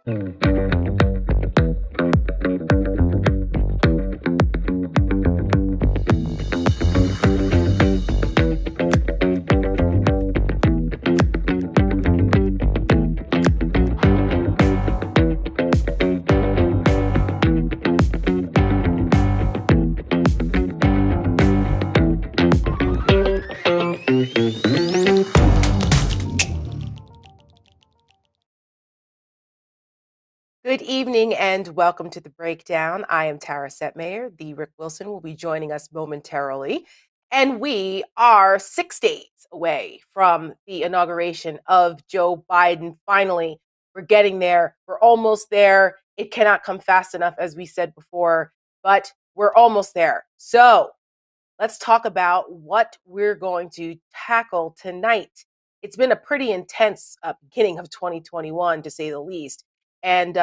Mm. Good evening and welcome to the breakdown. I am Tara Setmayer. The Rick Wilson will be joining us momentarily. And we are 6 days away from the inauguration of Joe Biden. Finally, we're getting there. We're almost there. It cannot come fast enough, as we said before, but we're almost there. So let's talk about what we're going to tackle tonight. It's been a pretty intense beginning of 2021, to say the least. And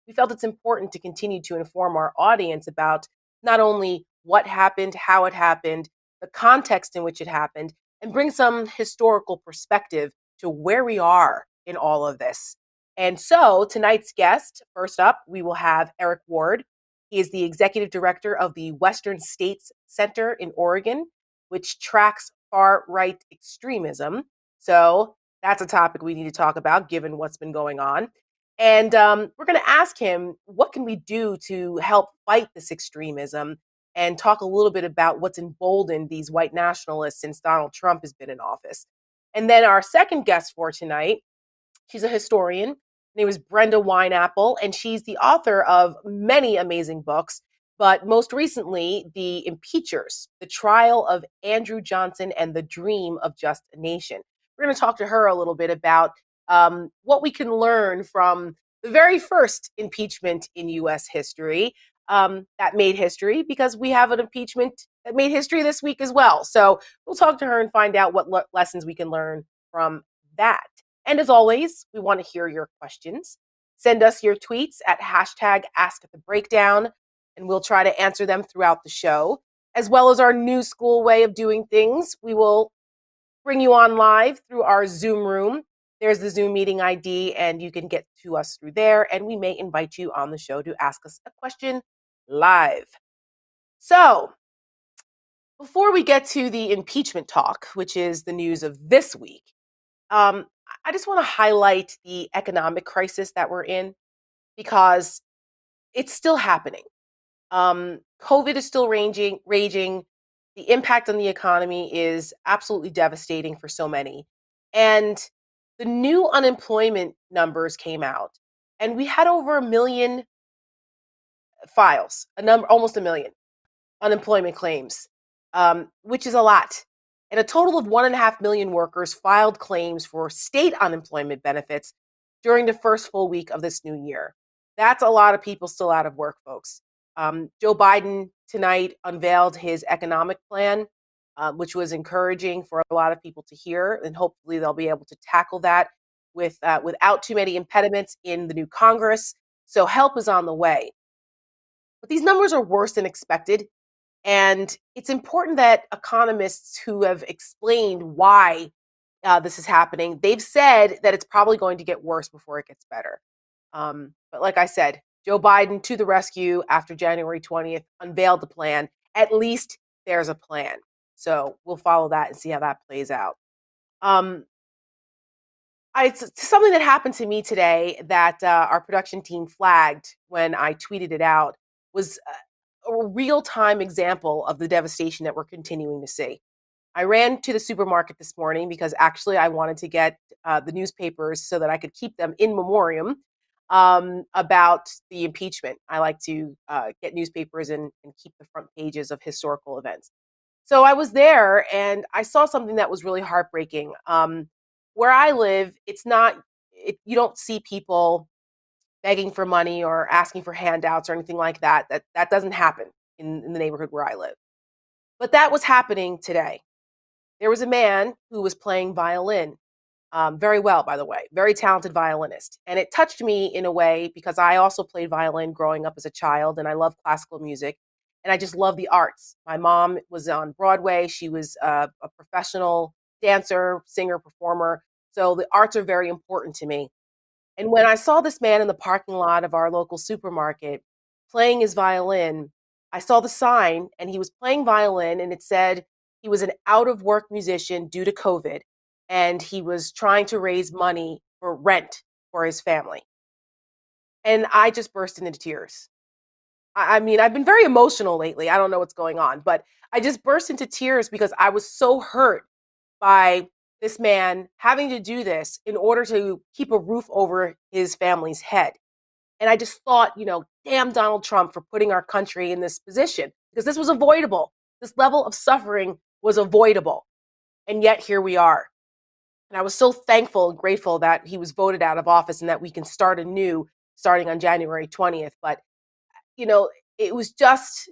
we felt it's important to continue to inform our audience about not only what happened, how it happened, the context in which it happened, and bring some historical perspective to where we are in all of this. And so, tonight's guest, first up, we will have Eric Ward. He is the executive director of the Western States Center in Oregon, which tracks far right extremism. So that's a topic we need to talk about given what's been going on. And we're going to ask him, what can we do to help fight this extremism, and talk a little bit about what's emboldened these white nationalists since Donald Trump has been in office. And then our second guest for tonight, she's a historian. Her name is Brenda Wineapple, and she's the author of many amazing books, but most recently, The Impeachers, The Trial of Andrew Johnson and the Dream of Just a Nation. We're going to talk to her a little bit about what we can learn from the very first impeachment in U.S. history that made history, because we have an impeachment that made history this week as well. So we'll talk to her and find out what lessons we can learn from that. And as always, we want to hear your questions. Send us your tweets at hashtag AskTheBreakdown, and we'll try to answer them throughout the show. As well as our new school way of doing things, we will bring you on live through our Zoom room. There's the Zoom meeting ID, and you can get to us through there, and we may invite you on the show to ask us a question live. So, before we get to the impeachment talk, which is the news of this week, I just want to highlight the economic crisis that we're in, because it's still happening. COVID is still raging. The impact on the economy is absolutely devastating for so many. And the new unemployment numbers came out, and we had over 1 million files, almost 1 million unemployment claims, which is a lot. And a total of 1.5 million workers filed claims for state unemployment benefits during the first full week of this new year. That's a lot of people still out of work, folks. Joe Biden tonight unveiled his economic plan, which was encouraging for a lot of people to hear, and hopefully they'll be able to tackle that without too many impediments in the new Congress. So help is on the way. But these numbers are worse than expected. And it's important that economists who have explained why this is happening, they've said that it's probably going to get worse before it gets better. But like I said, Joe Biden to the rescue after January 20th, unveiled the plan. At least there's a plan. So we'll follow that and see how that plays out. Um, it's something that happened to me today that our production team flagged when I tweeted it out, was a real-time example of the devastation that we're continuing to see. I ran to the supermarket this morning because actually I wanted to get the newspapers so that I could keep them in memoriam about the impeachment. I like to get newspapers and keep the front pages of historical events. So I was there and I saw something that was really heartbreaking. Where I live, you don't see people begging for money or asking for handouts or anything like that. That doesn't happen in the neighborhood where I live. But that was happening today. There was a man who was playing violin, very well, by the way, very talented violinist. And it touched me in a way because I also played violin growing up as a child, and I love classical music, and I just love the arts. My mom was on Broadway. She was a professional dancer, singer, performer. So the arts are very important to me. And when I saw this man in the parking lot of our local supermarket playing his violin, I saw the sign and he was playing violin and it said he was an out of work musician due to COVID and he was trying to raise money for rent for his family. And I just burst into tears. I mean, I've been very emotional lately. I don't know what's going on, but I just burst into tears because I was so hurt by this man having to do this in order to keep a roof over his family's head. And I just thought, damn Donald Trump for putting our country in this position because this was avoidable. This level of suffering was avoidable. And yet here we are. And I was so thankful and grateful that he was voted out of office and that we can start anew starting on January 20th. But, it was just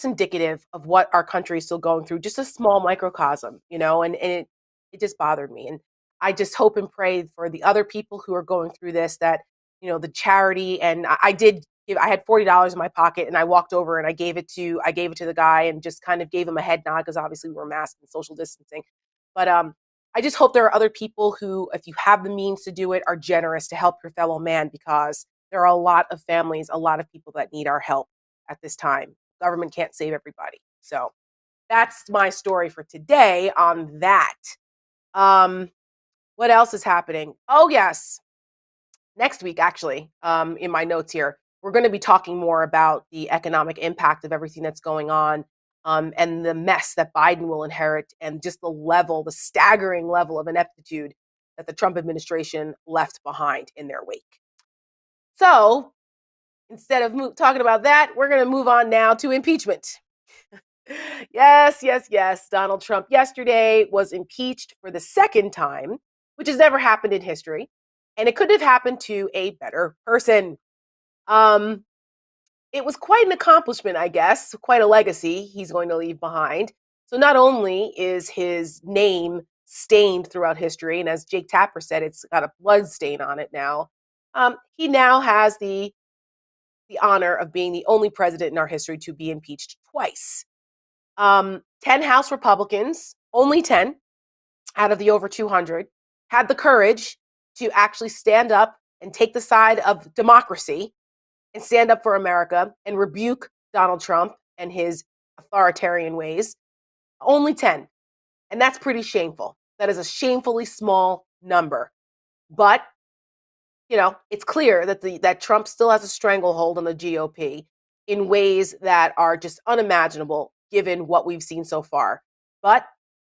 indicative of what our country is still going through, just a small microcosm, and it just bothered me. And I just hope and pray for the other people who are going through this that, the charity. And I had $40 in my pocket and I walked over and I gave it to the guy and just kind of gave him a head nod because obviously we were masked and social distancing. But I just hope there are other people who, if you have the means to do it, are generous to help your fellow man because there are a lot of families, a lot of people that need our help at this time. Government can't save everybody. So that's my story for today on that. What else is happening? Oh, yes. Next week, actually, in my notes here, we're going to be talking more about the economic impact of everything that's going on and the mess that Biden will inherit and just the staggering level of ineptitude that the Trump administration left behind in their wake. So instead of talking about that, we're going to move on now to impeachment. Yes. Donald Trump yesterday was impeached for the second time, which has never happened in history. And it could have happened to a better person. It was quite an accomplishment, I guess, quite a legacy he's going to leave behind. So not only is his name stained throughout history, and as Jake Tapper said, it's got a blood stain on it now, he now has the honor of being the only president in our history to be impeached twice. 10 House Republicans, only 10 out of the over 200, had the courage to actually stand up and take the side of democracy and stand up for America and rebuke Donald Trump and his authoritarian ways. Only 10. And that's pretty shameful. That is a shamefully small number. But, it's clear that Trump still has a stranglehold on the GOP in ways that are just unimaginable given what we've seen so far. But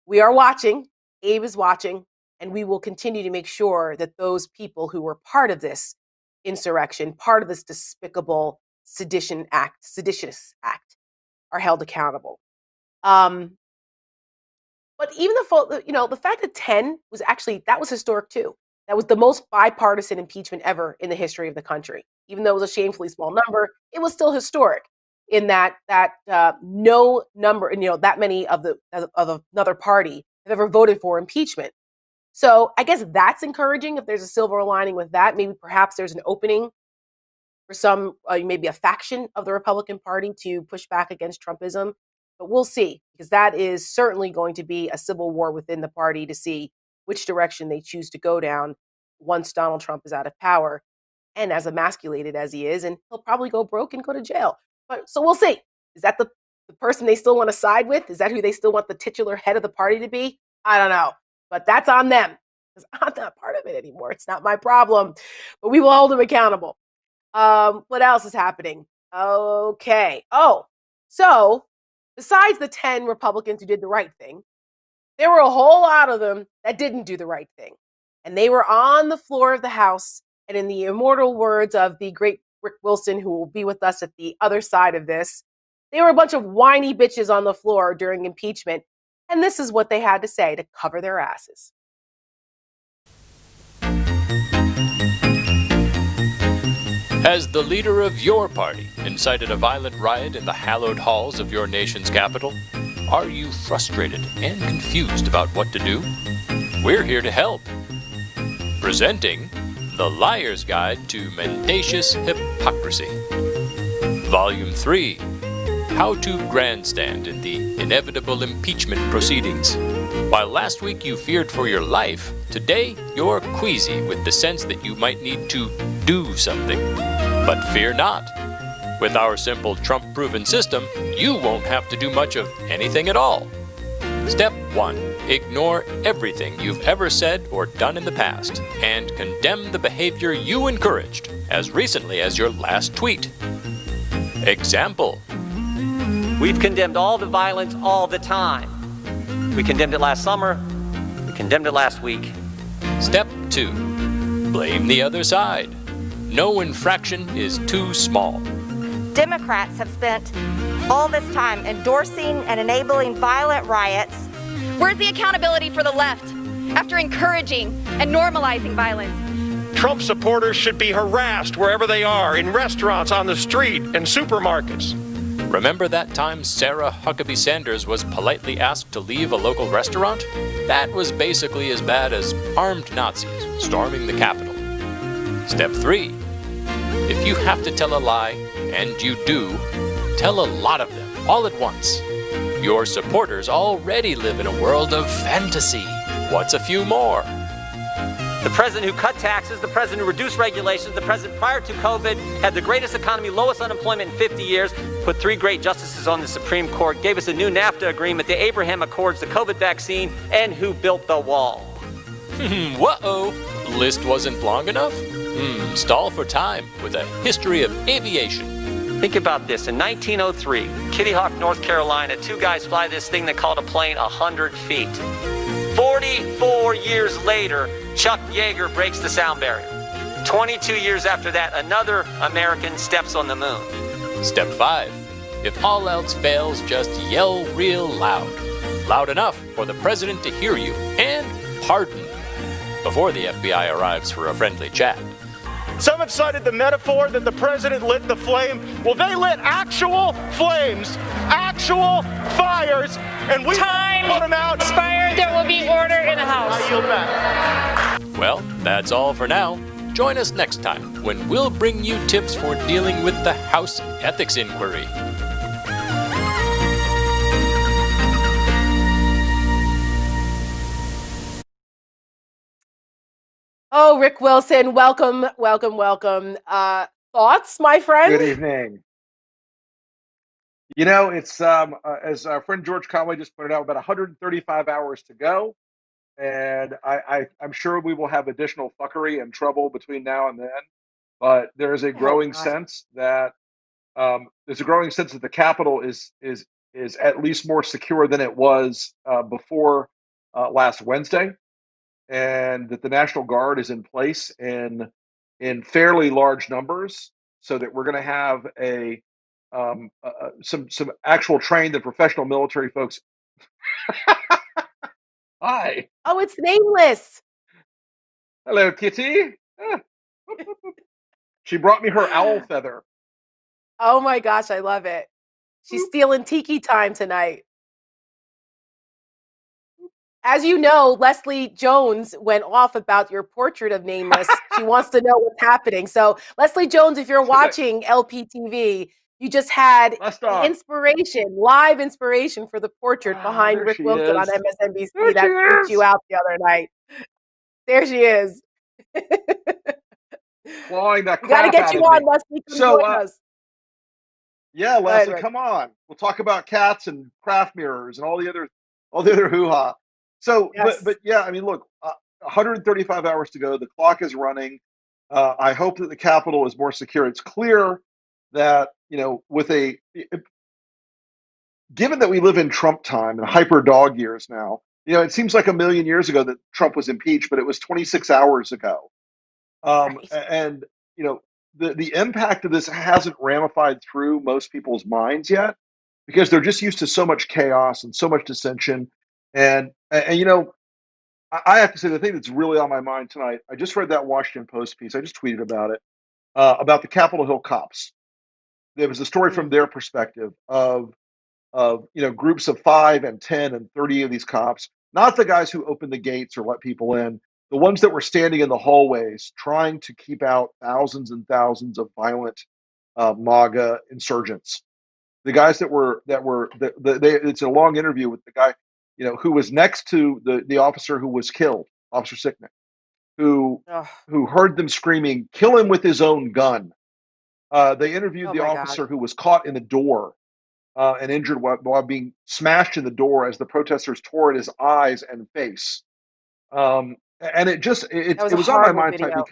we are watching. Abe is watching. And we will continue to make sure that those people who were part of this insurrection, part of this despicable seditious act, are held accountable. But even the fact that 10 that was historic too. That was the most bipartisan impeachment ever in the history of the country. Even though it was a shamefully small number, it was still historic in that no number, that many of another party have ever voted for impeachment. So I guess that's encouraging if there's a silver lining with that. Maybe perhaps there's an opening for some, maybe a faction of the Republican Party to push back against Trumpism. But we'll see, because that is certainly going to be a civil war within the party to see which direction they choose to go down once Donald Trump is out of power and as emasculated as he is. And he'll probably go broke and go to jail. So we'll see. Is that the person they still want to side with? Is that who they still want the titular head of the party to be? I don't know. But that's on them, because I'm not part of it anymore. It's not my problem. But we will hold them accountable. What else is happening? Okay. Oh, so besides the 10 Republicans who did the right thing, there were a whole lot of them that didn't do the right thing. And they were on the floor of the House. And in the immortal words of the great Rick Wilson, who will be with us at the other side of this, they were a bunch of whiny bitches on the floor during impeachment. And this is what they had to say to cover their asses. Has the leader of your party incited a violent riot in the hallowed halls of your nation's capital? Are you frustrated and confused about what to do? We're here to help. Presenting The Liar's Guide to Mendacious Hypocrisy. Volume 3. How to grandstand in the inevitable impeachment proceedings. While last week you feared for your life, Today, you're queasy with the sense that you might need to do something. But fear not. With our simple Trump-proven system, you won't have to do much of anything at all. Step 1. Ignore everything you've ever said or done in the past and condemn the behavior you encouraged as recently as your last tweet. Example. We've condemned all the violence all the time. We condemned it last summer. We condemned it last week. Step 2. Blame the other side. No infraction is too small. Democrats have spent all this time endorsing and enabling violent riots. Where's the accountability for the left after encouraging and normalizing violence? Trump supporters should be harassed wherever they are, in restaurants, on the street, in supermarkets. Remember that time Sarah Huckabee Sanders was politely asked to leave a local restaurant? That was basically as bad as armed Nazis storming the Capitol. Step 3. If you have to tell a lie, and you do, tell a lot of them all at once. Your supporters already live in a world of fantasy. What's a few more? The president who cut taxes, the president who reduced regulations, the president prior to COVID had the greatest economy, lowest unemployment in 50 years, put 3 great justices on the Supreme Court, gave us a new NAFTA agreement, the Abraham Accords, the COVID vaccine, and who built the wall. Whoa! List wasn't long enough? Stall for time with a history of aviation. Think about this. In 1903, Kitty Hawk, North Carolina, 2 guys fly this thing they called a plane 100 feet. 44 years later, Chuck Yeager breaks the sound barrier. 22 years after that, another American steps on the moon. Step 5. If all else fails, just yell real loud. Loud enough for the president to hear you and pardon before the FBI arrives for a friendly chat. Some have cited the metaphor that the president lit the flame. Well, they lit actual flames, actual fires, and we put them out. Expired. There will be order in the House. I yield back. Well, that's all for now. Join us next time when we'll bring you tips for dealing with the House Ethics Inquiry. Oh, Rick Wilson, welcome, welcome, welcome. Thoughts, my friend? Good evening. You know, it's as our friend George Conway just pointed out, about 135 hours to go, and I'm sure we will have additional fuckery and trouble between now and then. But there is a growing sense that the Capitol is at least more secure than it was before last Wednesday, and that the National Guard is in place in fairly large numbers, so that we're going to have some actual trained and professional military folks. Hi. Oh, it's nameless. Hello, Kitty. She brought me her owl feather. Oh my gosh, I love it. She's stealing tiki time tonight. As you know, Leslie Jones went off about your portrait of Nameless. She wants to know what's happening. So, Leslie Jones, if you're watching LPTV, you just had live inspiration for the portrait behind Rick Wilson on MSNBC that freaked you out the other night. There she is. Clawing that crap We got to get you on, Leslie. So, join us. Yeah, Leslie, come on. We'll talk about cats and craft mirrors and all the other hoo-ha. So, Yes. but yeah, I mean, look, 135 hours to go. The clock is running. I hope that the Capitol is more secure. It's clear that, given that we live in Trump time and hyper dog years now, it seems like a million years ago that Trump was impeached, but it was 26 hours ago. Right. And, the impact of this hasn't ramified through most people's minds yet, because they're just used to so much chaos and so much dissension. And I have to say, the thing that's really on my mind tonight, I just read that Washington Post piece. I just tweeted about it, about the Capitol Hill cops. There was a story from their perspective of groups of 5 and 10 and 30 of these cops, not the guys who opened the gates or let people in, the ones that were standing in the hallways trying to keep out thousands and thousands of violent MAGA insurgents. The guys it's a long interview with the guy, who was next to the officer who was killed. Officer Sicknick, who Ugh, heard them screaming, "Kill him with his own gun." They interviewed oh the my God. officer who was caught in the door and injured while being smashed in the door as the protesters tore at his eyes and face. And That was it a was on my horrible mind tonight video.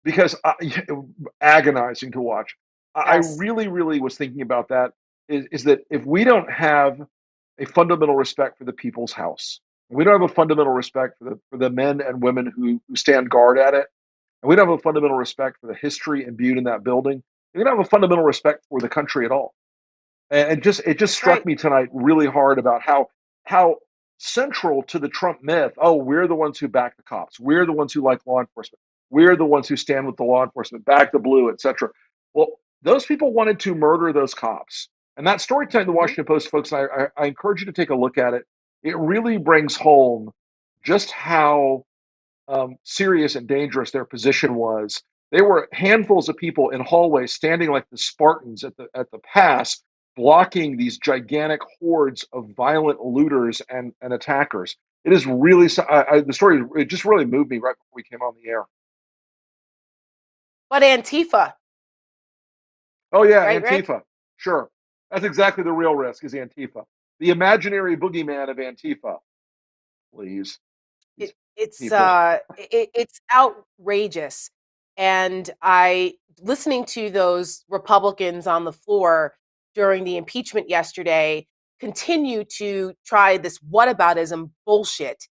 because agonizing to watch. I Yes. really, really was thinking about that. Is that if we don't have a fundamental respect for the people's house, we don't have a fundamental respect for the men and women who stand guard at it, and we don't have a fundamental respect for the history imbued in that building, we don't have a fundamental respect for the country at all. And it just That's struck right. me tonight really hard about how central to the Trump myth. Oh, we're the ones who back the cops. We're the ones who like law enforcement. We're the ones who stand with the law enforcement, back the blue, etc. Well, those people wanted to murder those cops. And that story tonight in the Mhm. Washington Post, folks, I encourage you to take a look at it. It really brings home just how serious and dangerous their position was. They were handfuls of people in hallways standing like the Spartans at the pass, blocking these gigantic hordes of violent looters and attackers. It is really the story. It just really moved me right before we came on the air. But Antifa, Oh yeah, right, Rick? Antifa. Sure, that's exactly the real risk is Antifa, the imaginary boogeyman of Antifa. Please, these people. It's outrageous. And I listening to those Republicans on the floor during the impeachment yesterday continue to try this whataboutism bullshit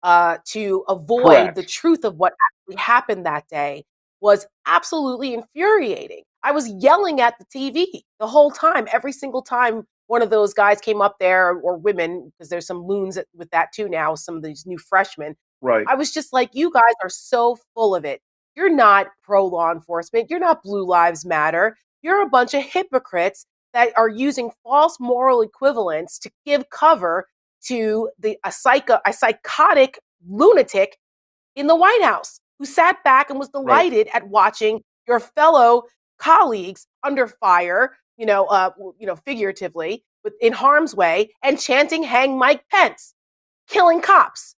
to avoid the Correct. truth of what actually happened that day was absolutely infuriating. I was yelling at the TV the whole time, every single time one of those guys came up there, or women, because there's some loons with that too now, some of these new freshmen. Right. I was just like, you guys are so full of it. You're not pro law enforcement. You're not Blue Lives Matter. You're a bunch of hypocrites that are using false moral equivalents to give cover to a psychotic lunatic in the White House who sat back and was Right. delighted at watching your fellow colleagues under fire, figuratively, in harm's way, and chanting "Hang Mike Pence," killing cops.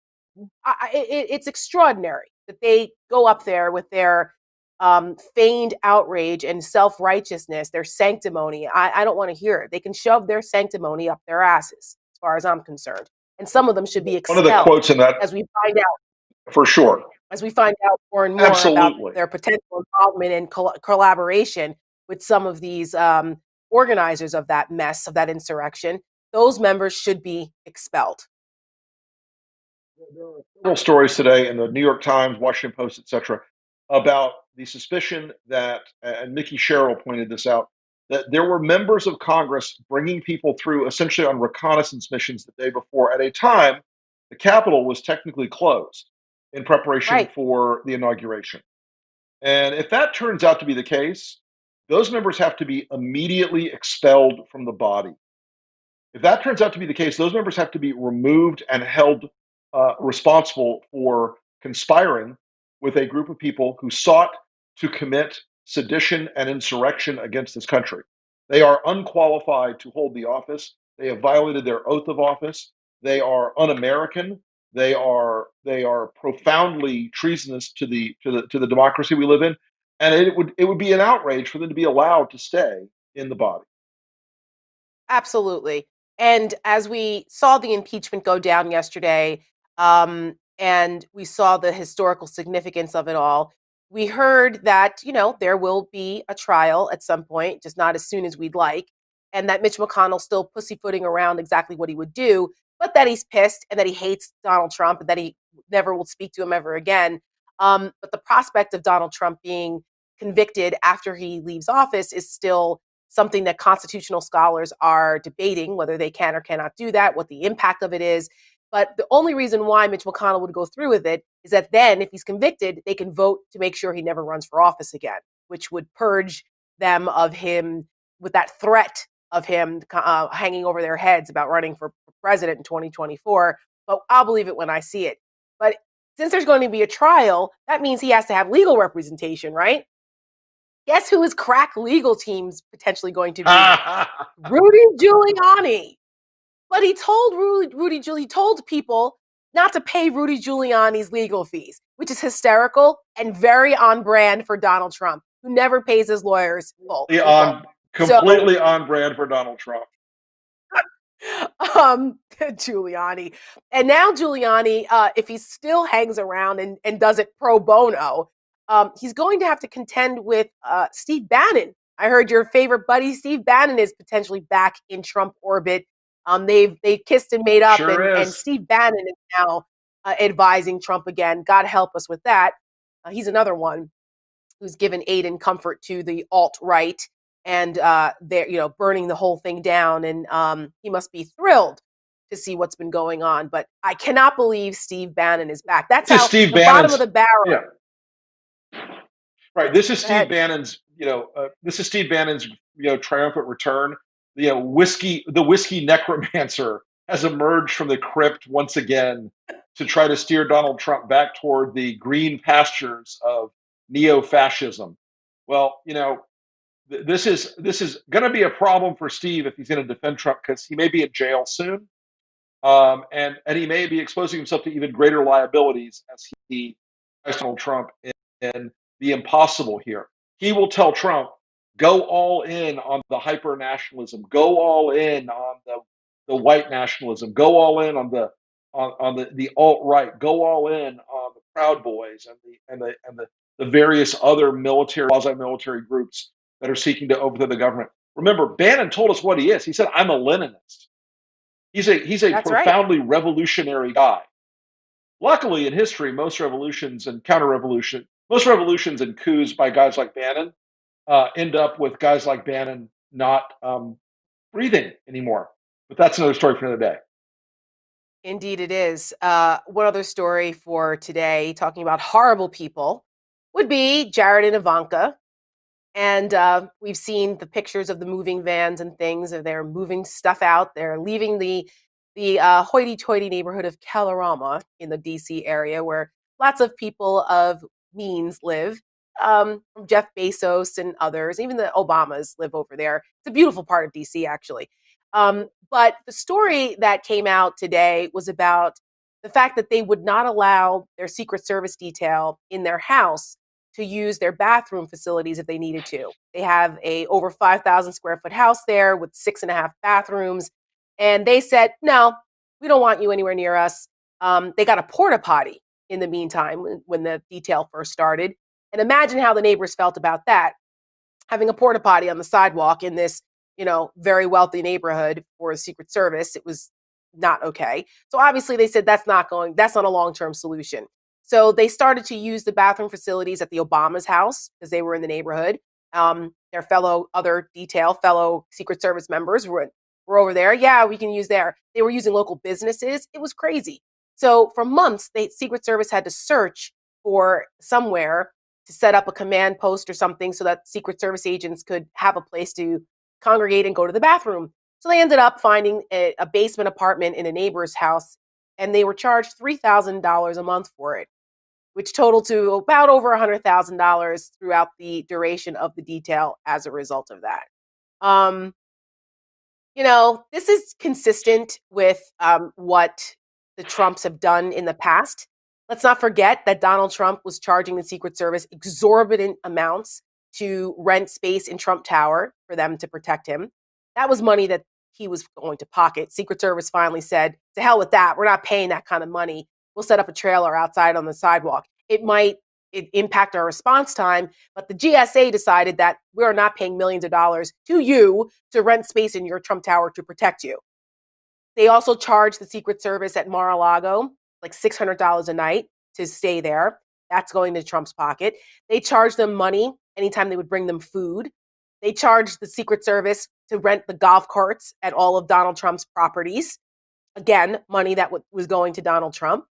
It's extraordinary that they go up there with their feigned outrage and self-righteousness, their sanctimony. I don't want to hear it. They can shove their sanctimony up their asses, as far as I'm concerned. And some of them should be One of the expelled, quotes in that, as we find out for sure. more and more about Absolutely. their potential involvement and collaboration with some of these organizers of that mess, of that insurrection. Those members should be expelled. There are several stories today in the New York Times, Washington Post, etc., about the suspicion that, and Mickey Sherrill pointed this out, that there were members of Congress bringing people through essentially on reconnaissance missions the day before at a time the Capitol was technically closed in preparation Right. for the inauguration. And if that turns out to be the case, those members have to be immediately expelled from the body. If that turns out to be the case, those members have to be removed and held responsible for conspiring with a group of people who sought to commit sedition and insurrection against this country. They are unqualified to hold the office. They have violated their oath of office. They are un-American. They are profoundly treasonous to the democracy we live in, and it would be an outrage for them to be allowed to stay in the body. Absolutely. And as we saw the impeachment go down yesterday, and we saw the historical significance of it all, we heard that, there will be a trial at some point, just not as soon as we'd like, and that Mitch McConnell's still pussyfooting around exactly what he would do, but that he's pissed and that he hates Donald Trump and that he never will speak to him ever again. But the prospect of Donald Trump being convicted after he leaves office is still something that constitutional scholars are debating, whether they can or cannot do that, what the impact of it is. But the only reason why Mitch McConnell would go through with it is that then, if he's convicted, they can vote to make sure he never runs for office again, which would purge them of him with that threat of him hanging over their heads about running for president in 2024. But I'll believe it when I see it. But since there's going to be a trial, that means he has to have legal representation, right? Guess who his crack legal team's potentially going to be? Rudy Giuliani. But he told he told people, not to pay Rudy Giuliani's legal fees, which is hysterical and very on brand for Donald Trump, who never pays his lawyers in full. Completely on brand for Donald Trump. Giuliani. And now Giuliani, if he still hangs around and does it pro bono, he's going to have to contend with Steve Bannon. I heard your favorite buddy, Steve Bannon, is potentially back in Trump orbit. They kissed and made up, Sure and is. Steve Bannon is now advising Trump again. God help us with that. He's another one who's given aid and comfort to the alt-right, and they're burning the whole thing down. And he must be thrilled to see what's been going on. But I cannot believe Steve Bannon is back. That's This is how Steve the bottom of Bannon's. the barrel. Yeah, right. This is Go Steve ahead. Bannon's. This is Steve Bannon's. Triumphant return. The whiskey necromancer has emerged from the crypt once again to try to steer Donald Trump back toward the green pastures of neo-fascism. Well, this is going to be a problem for Steve if he's going to defend Trump, because he may be in jail soon, and he may be exposing himself to even greater liabilities as he tries Donald Trump in the impossible here. He will tell Trump, go all in on the hyper nationalism, go all in on the white nationalism, go all in on the alt right, go all in on the Proud Boys and the various other military, quasi-military groups that are seeking to overthrow the government. Remember, Bannon told us what he is. He said, "I'm a Leninist." He's a That's right. profoundly revolutionary guy. Luckily, in history, most revolutions and most revolutions and coups by guys like Bannon end up with guys like Bannon not breathing anymore. But that's another story for another day. Indeed, it is. One other story for today, talking about horrible people, would be Jared and Ivanka. And we've seen the pictures of the moving vans and things, of they're moving stuff out. They're leaving the hoity-toity neighborhood of Kalorama in the DC area, where lots of people of means live. From Jeff Bezos and others, even the Obamas live over there. It's a beautiful part of DC, actually. But the story that came out today was about the fact that they would not allow their Secret Service detail in their house to use their bathroom facilities if they needed to. They have a over 5,000 square foot house there with 6.5 bathrooms. And they said, no, we don't want you anywhere near us. They got a porta potty in the meantime when the detail first started. And imagine how the neighbors felt about that, having a porta potty on the sidewalk in this, very wealthy neighborhood for the Secret Service. It was not okay. So obviously they said that's not a long-term solution. So they started to use the bathroom facilities at the Obama's house because they were in the neighborhood. Their fellow Secret Service members were over there. Yeah, we can use there. They were using local businesses. It was crazy. So for months, the Secret Service had to search for somewhere to set up a command post or something so that Secret Service agents could have a place to congregate and go to the bathroom. So they ended up finding a basement apartment in a neighbor's house, and they were charged $3,000 a month for it, which totaled to about over $100,000 throughout the duration of the detail as a result of that. This is consistent with what the Trumps have done in the past. Let's not forget that Donald Trump was charging the Secret Service exorbitant amounts to rent space in Trump Tower for them to protect him. That was money that he was going to pocket. Secret Service finally said, to hell with that. We're not paying that kind of money. We'll set up a trailer outside on the sidewalk. It might impact our response time, but the GSA decided that we are not paying millions of dollars to you to rent space in your Trump Tower to protect you. They also charged the Secret Service at Mar-a-Lago like $600 a night to stay there. That's going to Trump's pocket. They charged them money anytime they would bring them food. They charged the Secret Service to rent the golf carts at all of Donald Trump's properties. Again, money that was going to Donald Trump.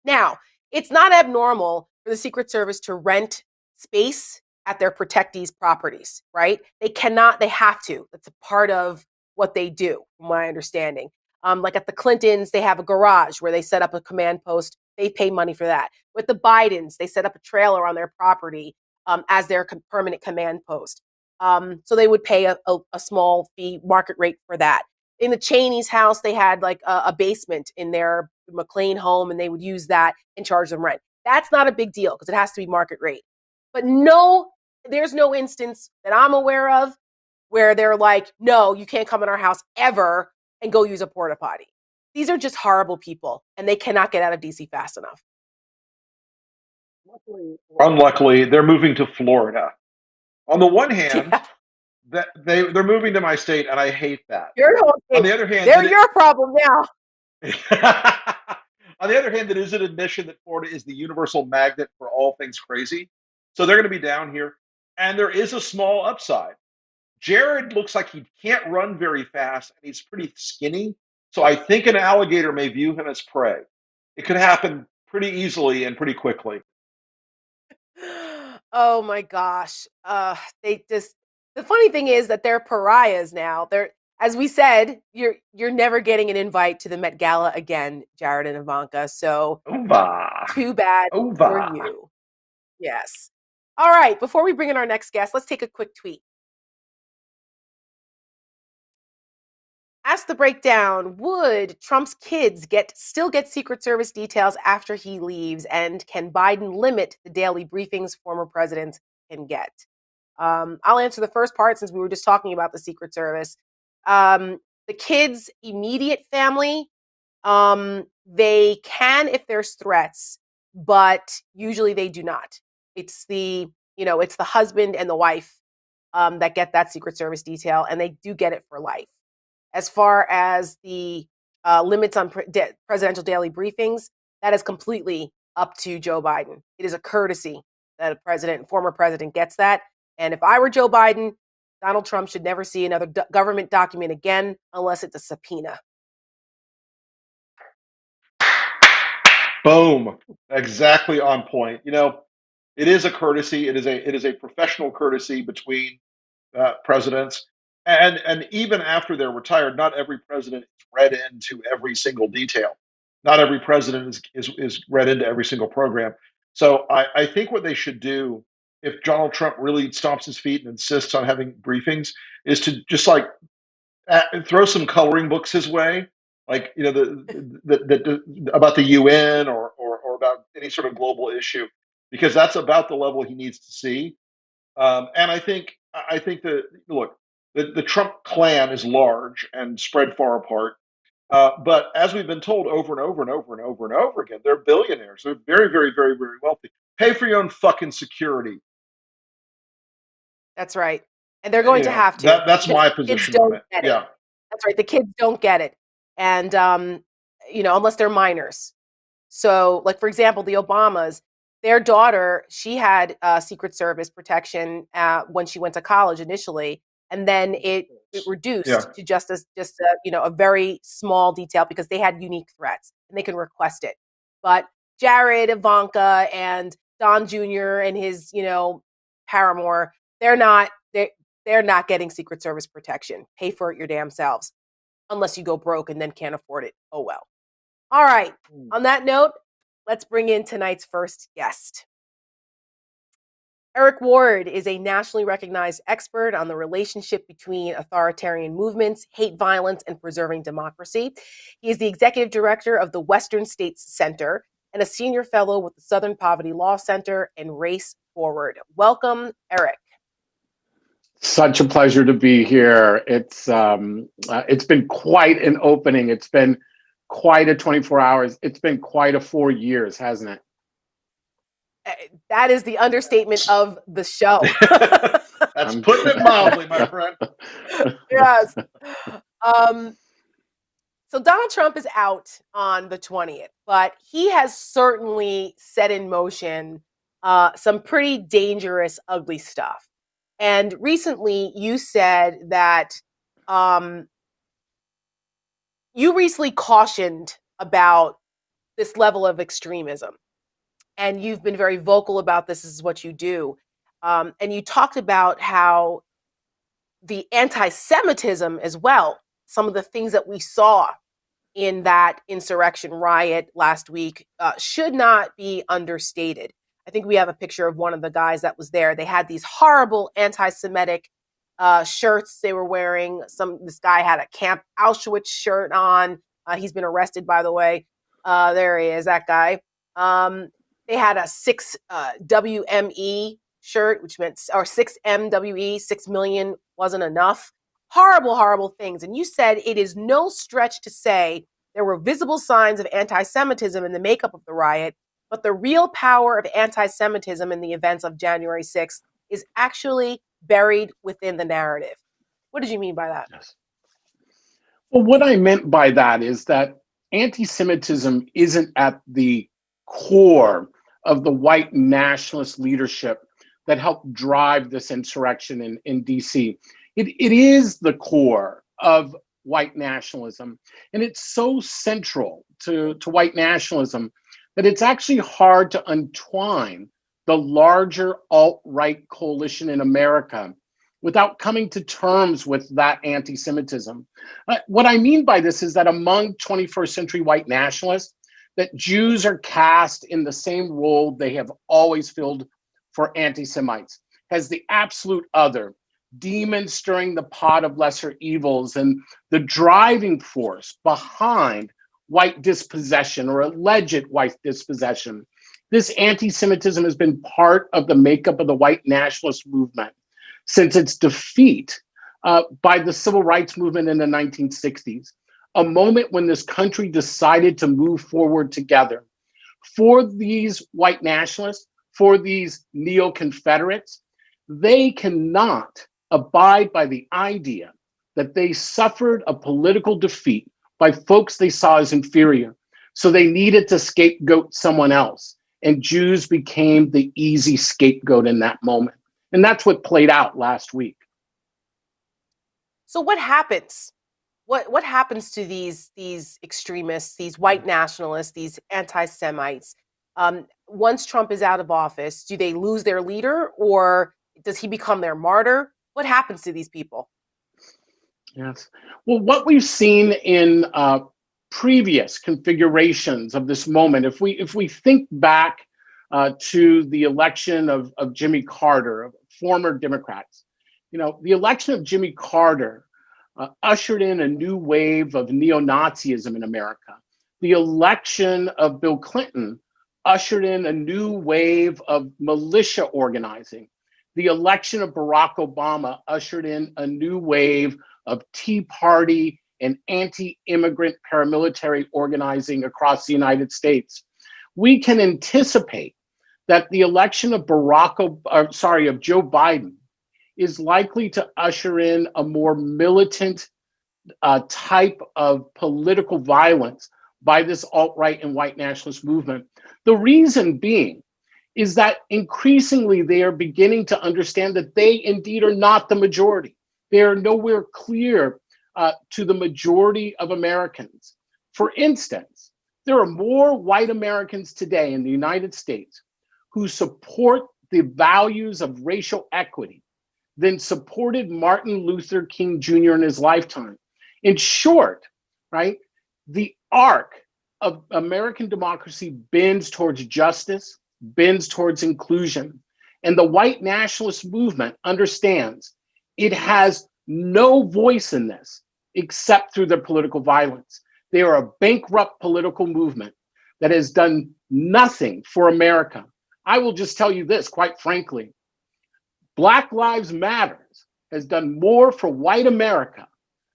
Now, it's not abnormal for the Secret Service to rent space at their protectees' properties, right? They have to. That's a part of what they do, from my understanding. Like at the Clintons, they have a garage where they set up a command post. They pay money for that. With the Bidens, they set up a trailer on their property as their permanent command post. So they would pay a small fee, market rate for that. In the Cheney's house, they had like a basement in their the McLean home and they would use that and charge them rent. That's not a big deal because it has to be market rate. But no, there's no instance that I'm aware of where they're like, no, you can't come in our house ever and go use a porta potty. These are just horrible people and they cannot get out of DC fast enough. Unluckily, they're moving to Florida. On the one hand, Yeah. that they're moving to my state, and I hate that. Your whole On thing. the other hand, They're your problem now. on the other hand, it is an admission that Florida is the universal magnet for all things crazy. So they're going to be down here, and there is a small upside. Jared looks like he can't run very fast, and he's pretty skinny. So I think an alligator may view him as prey. It could happen pretty easily and pretty quickly. Oh my gosh. They just the funny thing is that they're pariahs now. They're, as we said, you're never getting an invite to the Met Gala again, Jared and Ivanka. So Ova. too bad Ova. for you. Yes. All right, before we bring in our next guest, let's take a quick tweet. Ask the breakdown, would Trump's kids still get Secret Service details after he leaves? And can Biden limit the daily briefings former presidents can get? I'll answer the first part since we were just talking about the Secret Service. The kids' immediate family, they can if there's threats, but usually they do not. It's the husband and the wife that get that Secret Service detail, and they do get it for life. As far as the limits on presidential daily briefings, that is completely up to Joe Biden. It is a courtesy that a former president gets that. And if I were Joe Biden, Donald Trump should never see another government document again unless it's a subpoena. Boom. Exactly on point. It is a courtesy. It is a professional courtesy between presidents. And even after they're retired, not every president is read into every single detail. Not every president is read into every single program. So I think what they should do, if Donald Trump really stomps his feet and insists on having briefings, is to just like throw some coloring books his way, like about the UN or about any sort of global issue, because that's about the level he needs to see. And I think that, look, the Trump clan is large and spread far apart. But as we've been told over and over and over and over and over again, they're billionaires. They're very, very, very, very wealthy. Pay for your own fucking security. That's right. And they're going to have to. That's my position on it. Yeah. That's right. The kids don't get it. And, unless they're minors. So, like, for example, the Obamas, their daughter, she had Secret Service protection when she went to college initially. And then it reduced to just a very small detail because they had unique threats and they can request it. But Jared, Ivanka, and Don Jr. and his, paramour, they're not getting Secret Service protection. Pay for it your damn selves, unless you go broke and then can't afford it. Oh well. All right. On that note, let's bring in tonight's first guest. Eric Ward is a nationally recognized expert on the relationship between authoritarian movements, hate violence, and preserving democracy. He is the executive director of the Western States Center and a senior fellow with the Southern Poverty Law Center and Race Forward. Welcome, Eric. Such a pleasure to be here. It's been quite an opening. It's been quite a 24 hours. It's been quite a 4 years, hasn't it? That is the understatement of the show. That's putting it mildly, my friend. Yes. So Donald Trump is out on the 20th, but he has certainly set in motion some pretty dangerous, ugly stuff. And recently you said that you recently cautioned about this level of extremism. And you've been very vocal about this is what you do. And you talked about how the anti-Semitism as well, some of the things that we saw in that insurrection riot last week should not be understated. I think we have a picture of one of the guys that was there. They had these horrible anti-Semitic shirts they were wearing. This guy had a Camp Auschwitz shirt on. He's been arrested, by the way. There he is, that guy. They had a 6 WME shirt, which meant, or 6 MWE, 6 million wasn't enough. Horrible, horrible things. And you said it is no stretch to say there were visible signs of anti-Semitism in the makeup of the riot, but the real power of anti-Semitism in the events of January 6th is actually buried within the narrative. What did you mean by that? Yes. Well, what I meant by that is that anti-Semitism isn't at the core of the white nationalist leadership that helped drive this insurrection in DC. It is the core of white nationalism, and it's so central to white nationalism that it's actually hard to untwine the larger alt-right coalition in America without coming to terms with that anti-Semitism. What I mean by this is that among 21st century white nationalists, that Jews are cast in the same role they have always filled for anti-Semites, as the absolute other, demon stirring the pot of lesser evils and the driving force behind white dispossession or alleged white dispossession. This anti-Semitism has been part of the makeup of the white nationalist movement since its defeat by the civil rights movement in the 1960s, a moment when this country decided to move forward together. For these white nationalists, for these neo-Confederates, they cannot abide by the idea that they suffered a political defeat by folks they saw as inferior. So they needed to scapegoat someone else. And Jews became the easy scapegoat in that moment. And that's what played out last week. So what happens? What happens to these extremists, these white nationalists, these anti-Semites? Once Trump is out of office, do they lose their leader, or does he become their martyr? What happens to these people? Yes. Well, what we've seen in previous configurations of this moment, if we think back to the election of Jimmy Carter, of former Democrats, the election of Jimmy Carter ushered in a new wave of neo-Nazism in America. The election of Bill Clinton ushered in a new wave of militia organizing. The election of Barack Obama ushered in a new wave of Tea Party and anti-immigrant paramilitary organizing across the United States. We can anticipate that the election of of Joe Biden is likely to usher in a more militant type of political violence by this alt-right and white nationalist movement. The reason being is that increasingly they are beginning to understand that they indeed are not the majority. They are nowhere clear to the majority of Americans. For instance, there are more white Americans today in the United States who support the values of racial equity than supported Martin Luther King Jr. in his lifetime. In short, right, the arc of American democracy bends towards justice, bends towards inclusion. And the white nationalist movement understands it has no voice in this except through their political violence. They are a bankrupt political movement that has done nothing for America. I will just tell you this, quite frankly, Black Lives Matter has done more for white America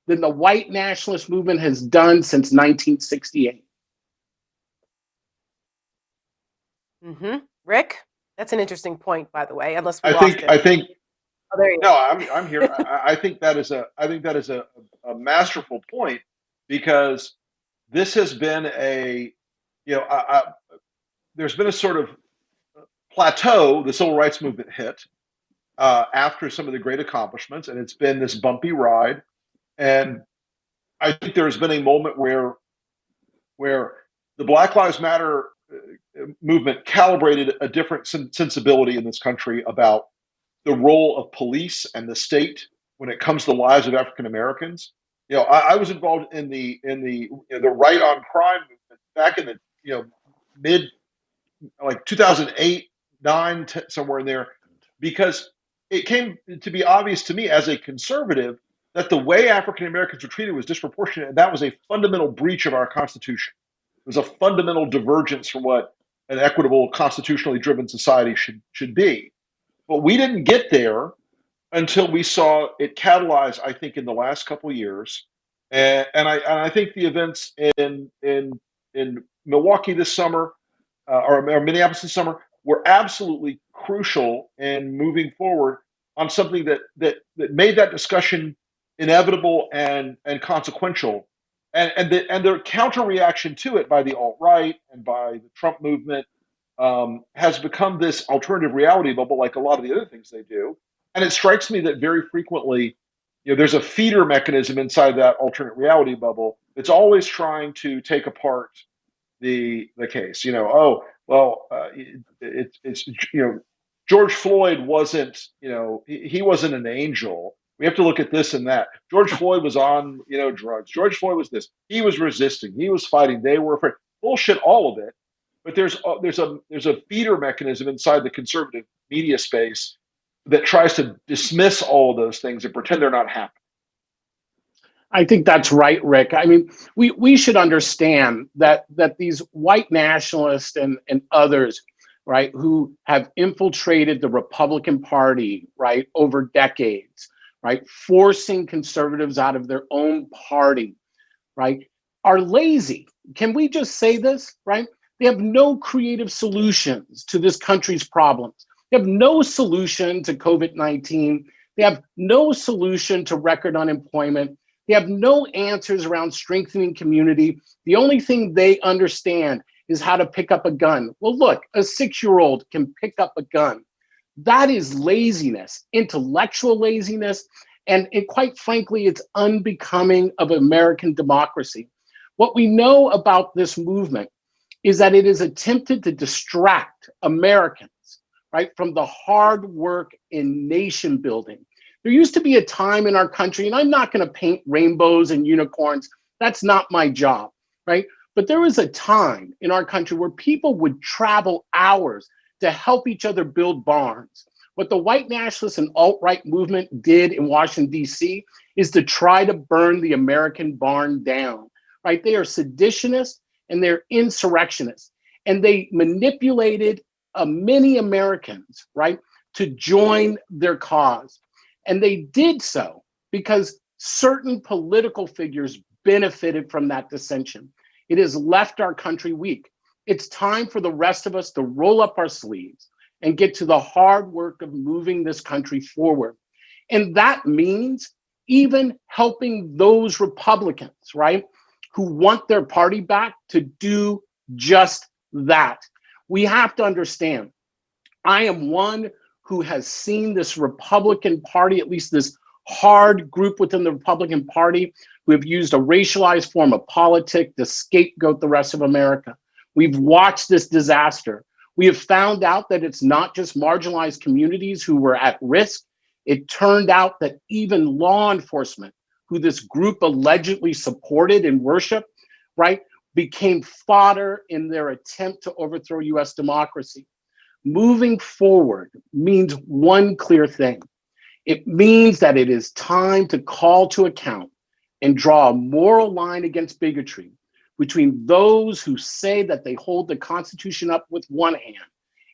than the white nationalist movement has done since 1968. Rick, that's an interesting point, by the way. Unless we I think. Oh, there you No, go. I'm here. I think that is a masterful point, because this has been there's been a sort of plateau the civil rights movement hit after some of the great accomplishments, and it's been this bumpy ride. And I think there's been a moment where the Black Lives Matter movement calibrated a different sensibility in this country about the role of police and the state when it comes to the lives of African Americans. I was involved in the right on crime movement back in the mid 2008, 9, somewhere in there, because it came to be obvious to me as a conservative that the way African Americans were treated was disproportionate, and that was a fundamental breach of our Constitution. was a fundamental divergence from what an equitable, constitutionally driven society should be. But we didn't get there until we saw it catalyze, I think, in the last couple of years. And I think the events in Milwaukee this summer, or Minneapolis this summer, were absolutely crucial in moving forward on something that made that discussion inevitable and consequential. And the counter reaction to it by the alt-right and by the Trump movement has become this alternative reality bubble, like a lot of the other things they do. And it strikes me that very frequently, there's a feeder mechanism inside that alternate reality bubble that's always trying to take apart the case. Oh well, it's George Floyd wasn't, he wasn't an angel. We have to look at this and that. George Floyd was on, drugs. George Floyd was this. He was resisting. He was fighting. They were afraid. Bullshit, all of it. But there's a feeder mechanism inside the conservative media space that tries to dismiss all of those things and pretend they're not happening. I think that's right, Rick. I mean, we should understand that these white nationalists and others, right, who have infiltrated the Republican Party, right, over decades, right, forcing conservatives out of their own party, right, are lazy. Can we just say this, right? They have no creative solutions to this country's problems. They have no solution to COVID-19. They have no solution to record unemployment. They have no answers around strengthening community. The only thing they understand is how to pick up a gun. Well, look, a 6-year-old can pick up a gun. That is laziness, intellectual laziness, and quite frankly, it's unbecoming of American democracy. What we know about this movement is that it is attempted to distract Americans, right, from the hard work in nation building. There used to be a time in our country, and I'm not going to paint rainbows and unicorns. That's not my job, right? But there was a time in our country where people would travel hours to help each other build barns. What the white nationalists and alt-right movement did in Washington, D.C. is to try to burn the American barn down, right? They are seditionists and they're insurrectionists. And they manipulated many Americans, right, to join their cause. And they did so because certain political figures benefited from that dissension. It has left our country weak. It's time for the rest of us to roll up our sleeves and get to the hard work of moving this country forward. And that means even helping those Republicans, right, who want their party back to do just that. We have to understand, I am one who has seen this Republican Party, at least this hard group within the Republican Party, who have used a racialized form of politics to scapegoat the rest of America. We've watched this disaster. We have found out that it's not just marginalized communities who were at risk. It turned out that even law enforcement, who this group allegedly supported and worshiped, right, became fodder in their attempt to overthrow US democracy. Moving forward means one clear thing. It means that it is time to call to account and draw a moral line against bigotry between those who say that they hold the Constitution up with one hand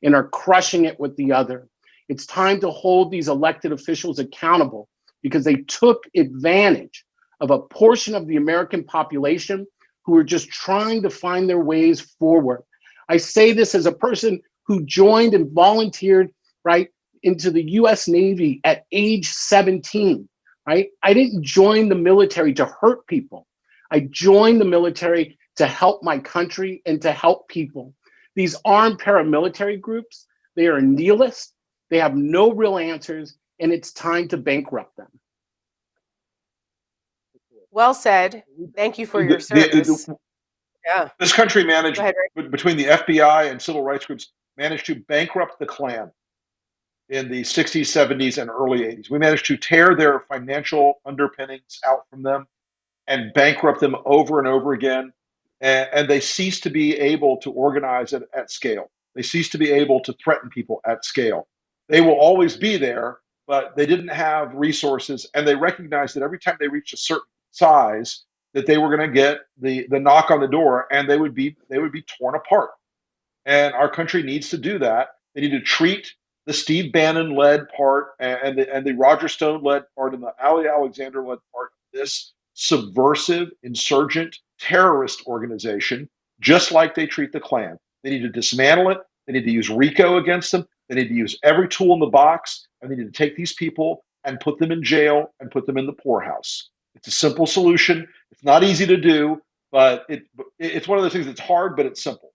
and are crushing it with the other. It's time to hold these elected officials accountable because they took advantage of a portion of the American population who are just trying to find their ways forward. I say this as a person who joined and volunteered, right, into the US Navy at age 17, right? I didn't join the military to hurt people. I joined the military to help my country and to help people. These armed paramilitary groups, they are nihilist, they have no real answers, and it's time to bankrupt them. Well said. Thank you for your service. Yeah. This country managed, Go ahead, between the FBI and civil rights groups, managed to bankrupt the Klan in the 60s, 70s, and early 80s. We managed to tear their financial underpinnings out from them and bankrupt them over and over again. And they ceased to be able to organize at scale. They ceased to be able to threaten people at scale. They will always be there, but they didn't have resources. And they recognized that every time they reached a certain size, that they were going to get the knock on the door, and they would be torn apart. And our country needs to do that. They need to treat the Steve Bannon-led part and the Roger Stone-led part and the Ali Alexander-led part of this subversive, insurgent, terrorist organization, just like they treat the Klan. They need to dismantle it. They need to use RICO against them. They need to use every tool in the box, and they need to take these people and put them in jail and put them in the poorhouse. It's a simple solution. It's not easy to do, but it's one of those things that's hard, but it's simple.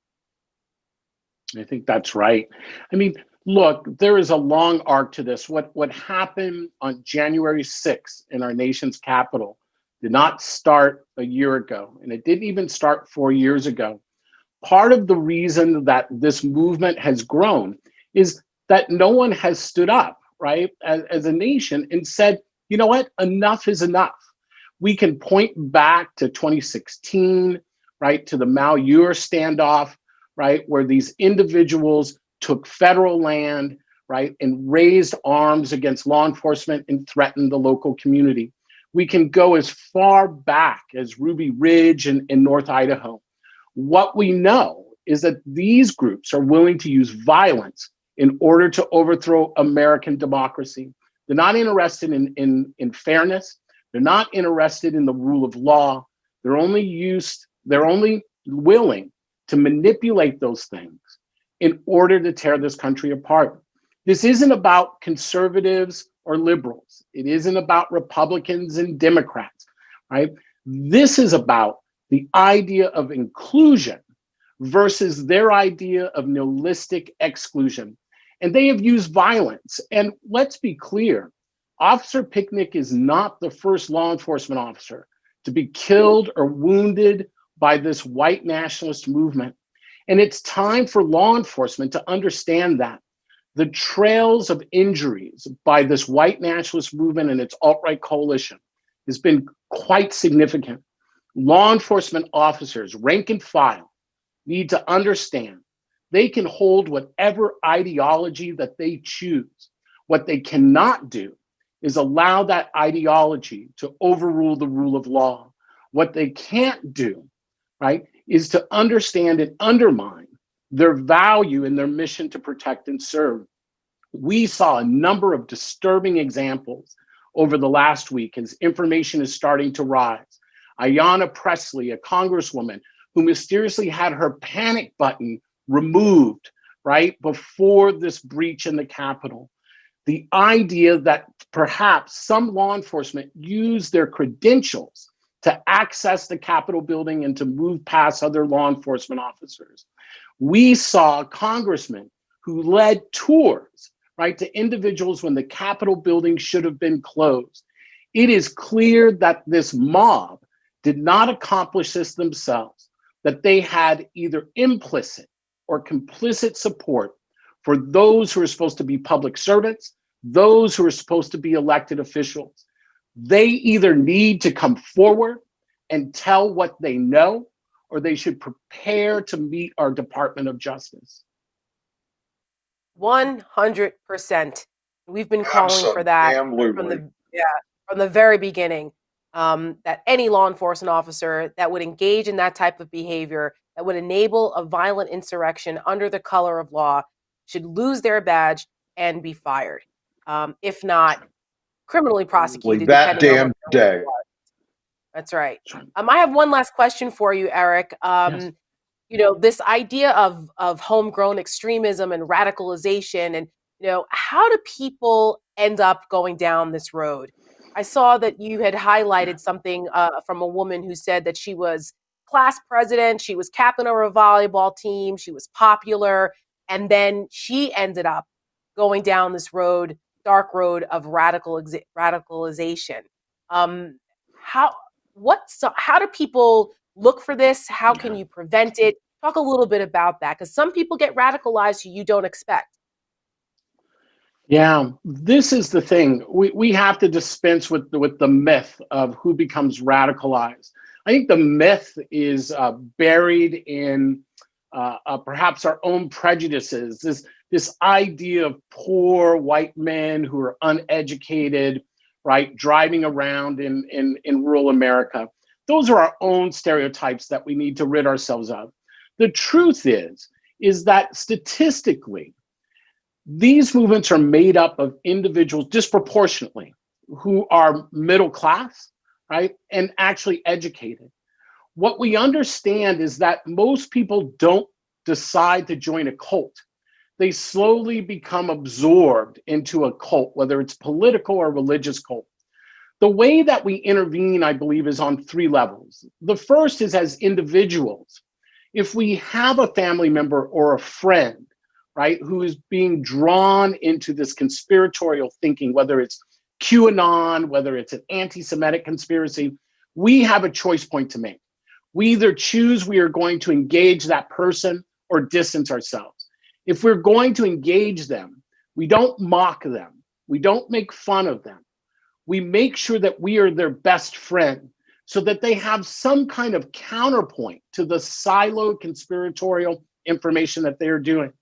I think that's right. I mean, look, there is a long arc to this. What happened on January 6th in our nation's capital did not start a year ago, and it didn't even start 4 years ago. Part of the reason that this movement has grown is that no one has stood up, right, as a nation and said, you know what, enough is enough. We can point back to 2016, right, to the Malheur standoff, right, where these individuals took federal land, right, and raised arms against law enforcement and threatened the local community. We can go as far back as Ruby Ridge in North Idaho. What we know is that these groups are willing to use violence in order to overthrow American democracy. They're not interested in fairness. They're not interested in the rule of law. They're only willing to manipulate those things in order to tear this country apart. This isn't about conservatives or liberals. It isn't about Republicans and Democrats, right? This is about the idea of inclusion versus their idea of nihilistic exclusion. And they have used violence. And let's be clear, Officer Picnic is not the first law enforcement officer to be killed or wounded by this white nationalist movement. And it's time for law enforcement to understand that the trails of injuries by this white nationalist movement and its alt-right coalition has been quite significant. Law enforcement officers, rank and file, need to understand they can hold whatever ideology that they choose. What they cannot do is allow that ideology to overrule the rule of law. What they can't do, right, is to understand and undermine their value and their mission to protect and serve. We saw a number of disturbing examples over the last week as information is starting to rise. Ayanna Pressley, a congresswoman who mysteriously had her panic button removed, right, before this breach in the Capitol. The idea that perhaps some law enforcement used their credentials to access the Capitol building and to move past other law enforcement officers. We saw congressmen who led tours, right, to individuals when the Capitol building should have been closed. It is clear that this mob did not accomplish this themselves, that they had either implicit or complicit support for those who are supposed to be public servants, those who are supposed to be elected officials. They either need to come forward and tell what they know, or they should prepare to meet our Department of Justice. 100%. We've been calling for that from the very beginning. That any law enforcement officer that would engage in that type of behavior, that would enable a violent insurrection under the color of law, should lose their badge and be fired, if not criminally prosecuted. That damn day. That's right. I have one last question for you, Eric. Yes. You know, this idea of homegrown extremism and radicalization, and how do people end up going down this road? I saw that you had highlighted something from a woman who said that she was class president, she was captain of a volleyball team, she was popular, and then she ended up going down this road, dark road of radicalization. How do people look for this? How can you prevent it? Talk a little bit about that, because some people get radicalized who you don't expect. Yeah, this is the thing. We have to dispense with the myth of who becomes radicalized. I think the myth is buried in perhaps our own prejudices. This idea of poor white men who are uneducated, right, driving around in rural America. Those are our own stereotypes that we need to rid ourselves of. The truth is that statistically, these movements are made up of individuals disproportionately who are middle class, right, and actually educated. What we understand is that most people don't decide to join a cult. They slowly become absorbed into a cult, whether it's political or religious cult. The way that we intervene, I believe, is on 3 levels. The first is as individuals. If we have a family member or a friend, right, who is being drawn into this conspiratorial thinking, whether it's QAnon, whether it's an anti-Semitic conspiracy, we have a choice point to make. We either choose we are going to engage that person or distance ourselves. If we're going to engage them, we don't mock them. We don't make fun of them. We make sure that we are their best friend so that they have some kind of counterpoint to the siloed conspiratorial information that they are doing.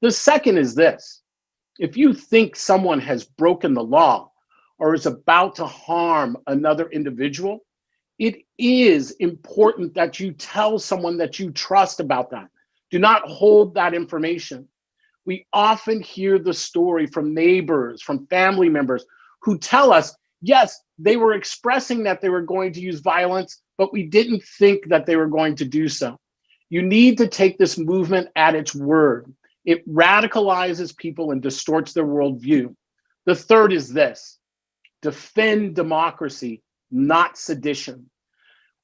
The second is this: if you think someone has broken the law or is about to harm another individual, it is important that you tell someone that you trust about that. Do not hold that information. We often hear the story from neighbors, from family members who tell us, yes, they were expressing that they were going to use violence, but we didn't think that they were going to do so. You need to take this movement at its word. It radicalizes people and distorts their worldview. The third is this: defend democracy, not sedition.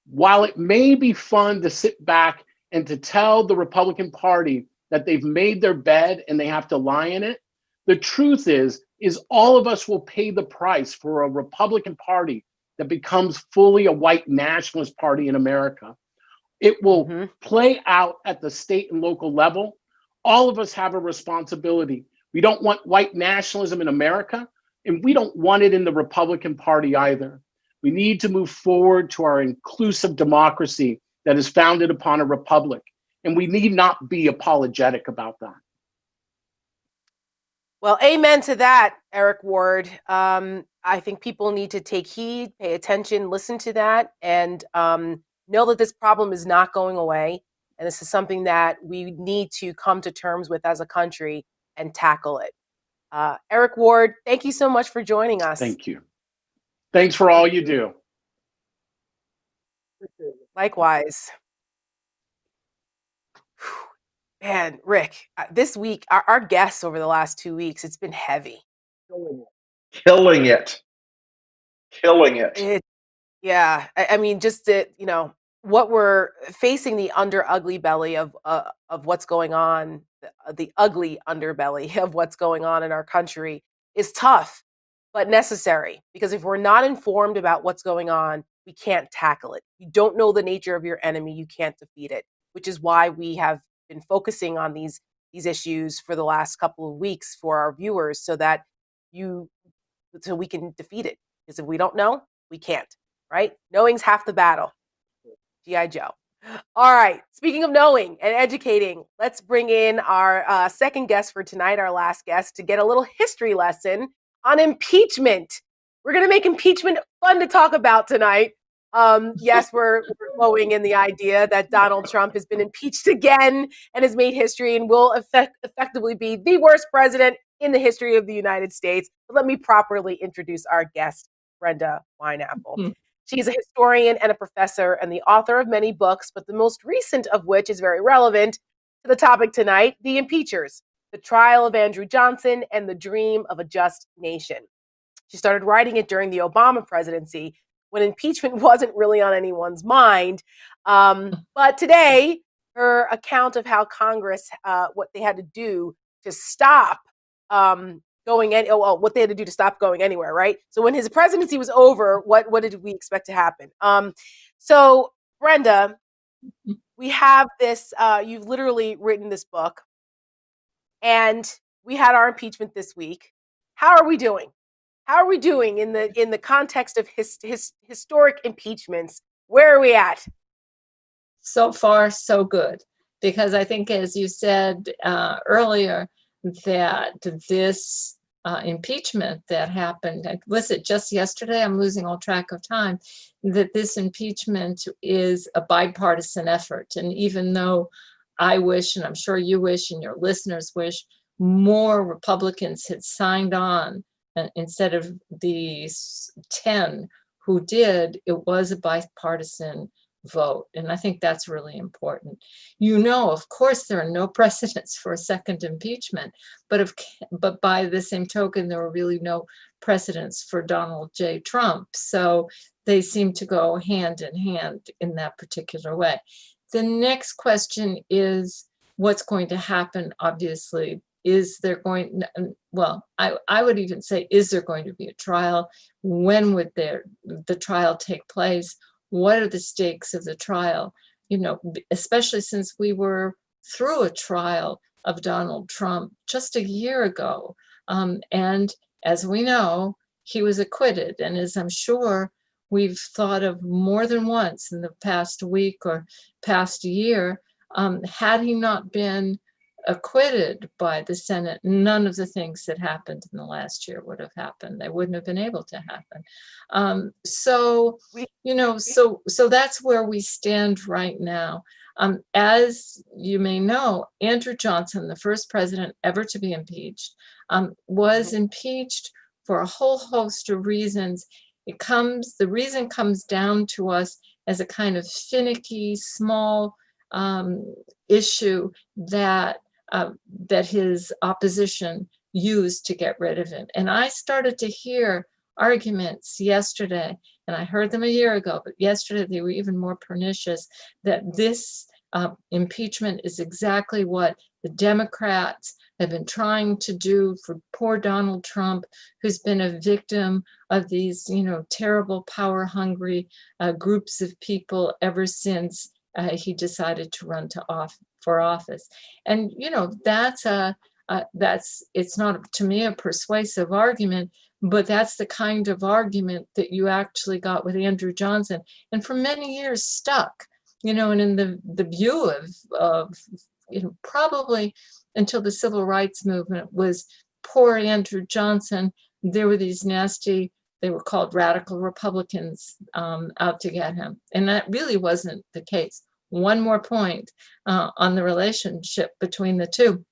While it may be fun to sit back and to tell the Republican Party that they've made their bed and they have to lie in it, the truth is all of us will pay the price for a Republican Party that becomes fully a white nationalist party in America. It will play out at the state and local level. All of us have a responsibility. We don't want white nationalism in America, and we don't want it in the Republican Party either. We need to move forward to our inclusive democracy that is founded upon a republic, and we need not be apologetic about that. Well, amen to that, Eric Ward. I think people need to take heed, pay attention, listen to that, and know that this problem is not going away. And this is something that we need to come to terms with as a country and tackle it. Eric Ward, thank you so much for joining us. Thank you. Thanks for all you do. Likewise. Man, Rick, this week, our guests over the last 2 weeks, it's been heavy. Killing it. Yeah, I mean, just that, what we're facing, the ugly belly of what's going on, the ugly underbelly of what's going on in our country is tough, but necessary. Because if we're not informed about what's going on, we can't tackle it. You don't know the nature of your enemy, you can't defeat it, which is why we have been focusing on these issues for the last couple of weeks for our viewers, so we can defeat it. Because if we don't know, we can't, right? Knowing's half the battle. G.I. Joe. All right. Speaking of knowing and educating, let's bring in our second guest for tonight, our last guest, to get a little history lesson on impeachment. We're going to make impeachment fun to talk about tonight. Yes, we're glowing in the idea that Donald Trump has been impeached again and has made history and will effectively be the worst president in the history of the United States. But let me properly introduce our guest, Brenda Wineapple. She's a historian and a professor and the author of many books, but the most recent of which is very relevant to the topic tonight, The Impeachers, The Trial of Andrew Johnson and the Dream of a Just Nation. She started writing it during the Obama presidency, when impeachment wasn't really on anyone's mind. But today, her account of how Congress, what they had to do to stop what they had to do to stop going anywhere, right? So when his presidency was over, what did we expect to happen? So Brenda, we have this, you've literally written this book, and we had our impeachment this week. How are we doing? How are we doing in the context of historic impeachments? Where are we at? So far, so good. Because I think, as you said earlier, that this impeachment that happened. Was it just yesterday? I'm losing all track of time. That this impeachment is a bipartisan effort. And even though I wish, and I'm sure you wish, and your listeners wish, more Republicans had signed on instead of the 10 who did, it was a bipartisan vote. And I think that's really important. Of course, there are no precedents for a second impeachment, but by the same token, there were really no precedents for Donald J. Trump. So they seem to go hand in hand in that particular way. The next question is what's going to happen, obviously. Is there going, well, I would even say, is there going to be a trial? When would the trial take place? What are the stakes of the trial? Especially since we were through a trial of Donald Trump just a year ago. And as we know, he was acquitted. And as I'm sure we've thought of more than once in the past week or past year, had he not been acquitted by the Senate, none of the things that happened in the last year would have happened. They wouldn't have been able to happen. So that's where we stand right now. As you may know, Andrew Johnson, the first president ever to be impeached, was impeached for a whole host of reasons. The reason comes down to us as a kind of finicky, small issue that his opposition used to get rid of him. And I started to hear arguments yesterday, and I heard them a year ago, but yesterday they were even more pernicious, that this impeachment is exactly what the Democrats have been trying to do for poor Donald Trump, who's been a victim of these, terrible, power-hungry groups of people ever since he decided to run for office. And it's not, to me, a persuasive argument, but that's the kind of argument that you actually got with Andrew Johnson, and for many years stuck. And in the view of probably until the civil rights movement was poor Andrew Johnson, there were these nasty, they were called radical Republicans out to get him. And that really wasn't the case. One more point on the relationship between the two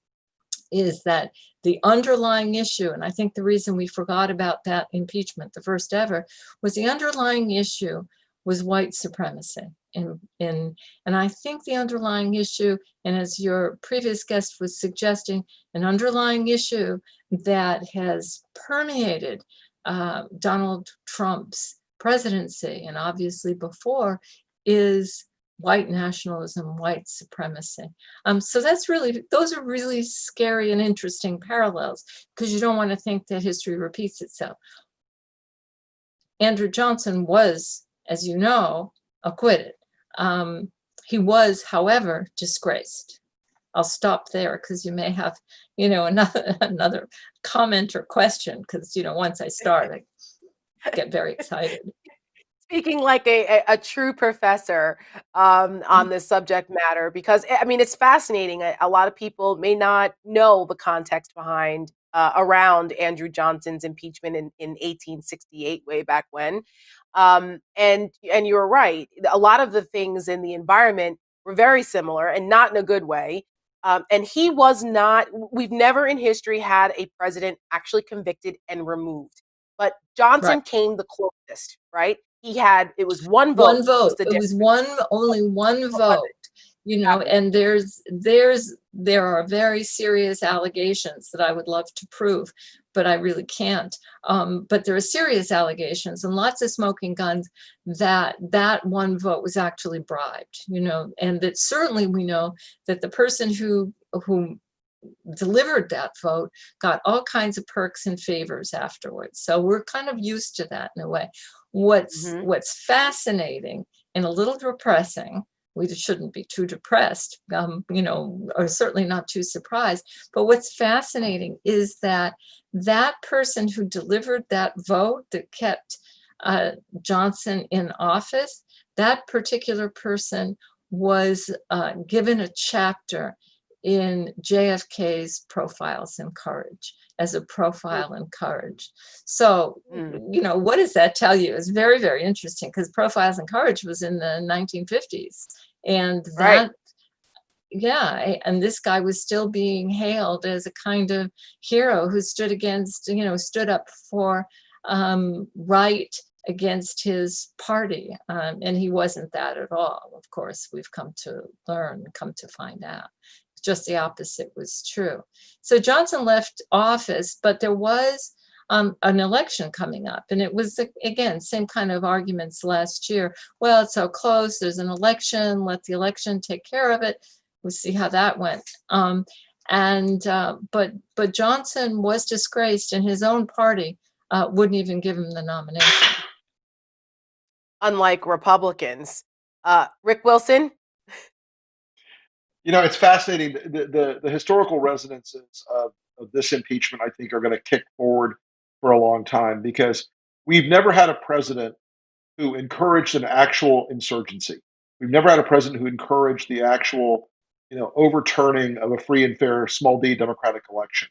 is that the underlying issue, and I think the reason we forgot about that impeachment, the first ever, was the underlying issue was white supremacy. And I think the underlying issue, and as your previous guest was suggesting, an underlying issue that has permeated Donald Trump's presidency, and obviously before, is white nationalism, white supremacy. So those are really scary and interesting parallels, because you don't want to think that history repeats itself. Andrew Johnson was, as you know, acquitted. He was, however, disgraced. I'll stop there because you may have, another comment or question, because, once I start, I get very excited. Speaking like a true professor on this subject matter, because it's fascinating. A lot of people may not know the context behind around Andrew Johnson's impeachment in 1868, way back when. And you're right. A lot of the things in the environment were very similar, and not in a good way. And he was not. We've never in history had a president actually convicted and removed. But Johnson came the closest, right? It was one vote. One vote. It was only one vote. And there are very serious allegations that I would love to prove, but I really can't. But there are serious allegations and lots of smoking guns that one vote was actually bribed, and that certainly we know that the person who delivered that vote got all kinds of perks and favors afterwards. So we're kind of used to that in a way. What's fascinating and a little depressing, we shouldn't be too depressed, or certainly not too surprised, but what's fascinating is that person who delivered that vote that kept Johnson in office, that particular person was given a chapter in JFK's Profiles in Courage. as a profile in courage. So, Mm. what does that tell you? It's very, very interesting, because Profiles in Courage was in the 1950s. And Right. and this guy was still being hailed as a kind of hero who stood up for right against his party. And he wasn't that at all. Of course, we've come to find out. Just the opposite was true. So Johnson left office, but there was an election coming up. And it was, again, same kind of arguments last year. Well, it's so close. There's an election. Let the election take care of it. We'll see how that went. But Johnson was disgraced, and his own party wouldn't even give him the nomination. Unlike Republicans. Rick Wilson? It's fascinating. The historical resonances of this impeachment, I think, are going to kick forward for a long time, because we've never had a president who encouraged an actual insurgency. We've never had a president who encouraged the actual, overturning of a free and fair small d democratic election.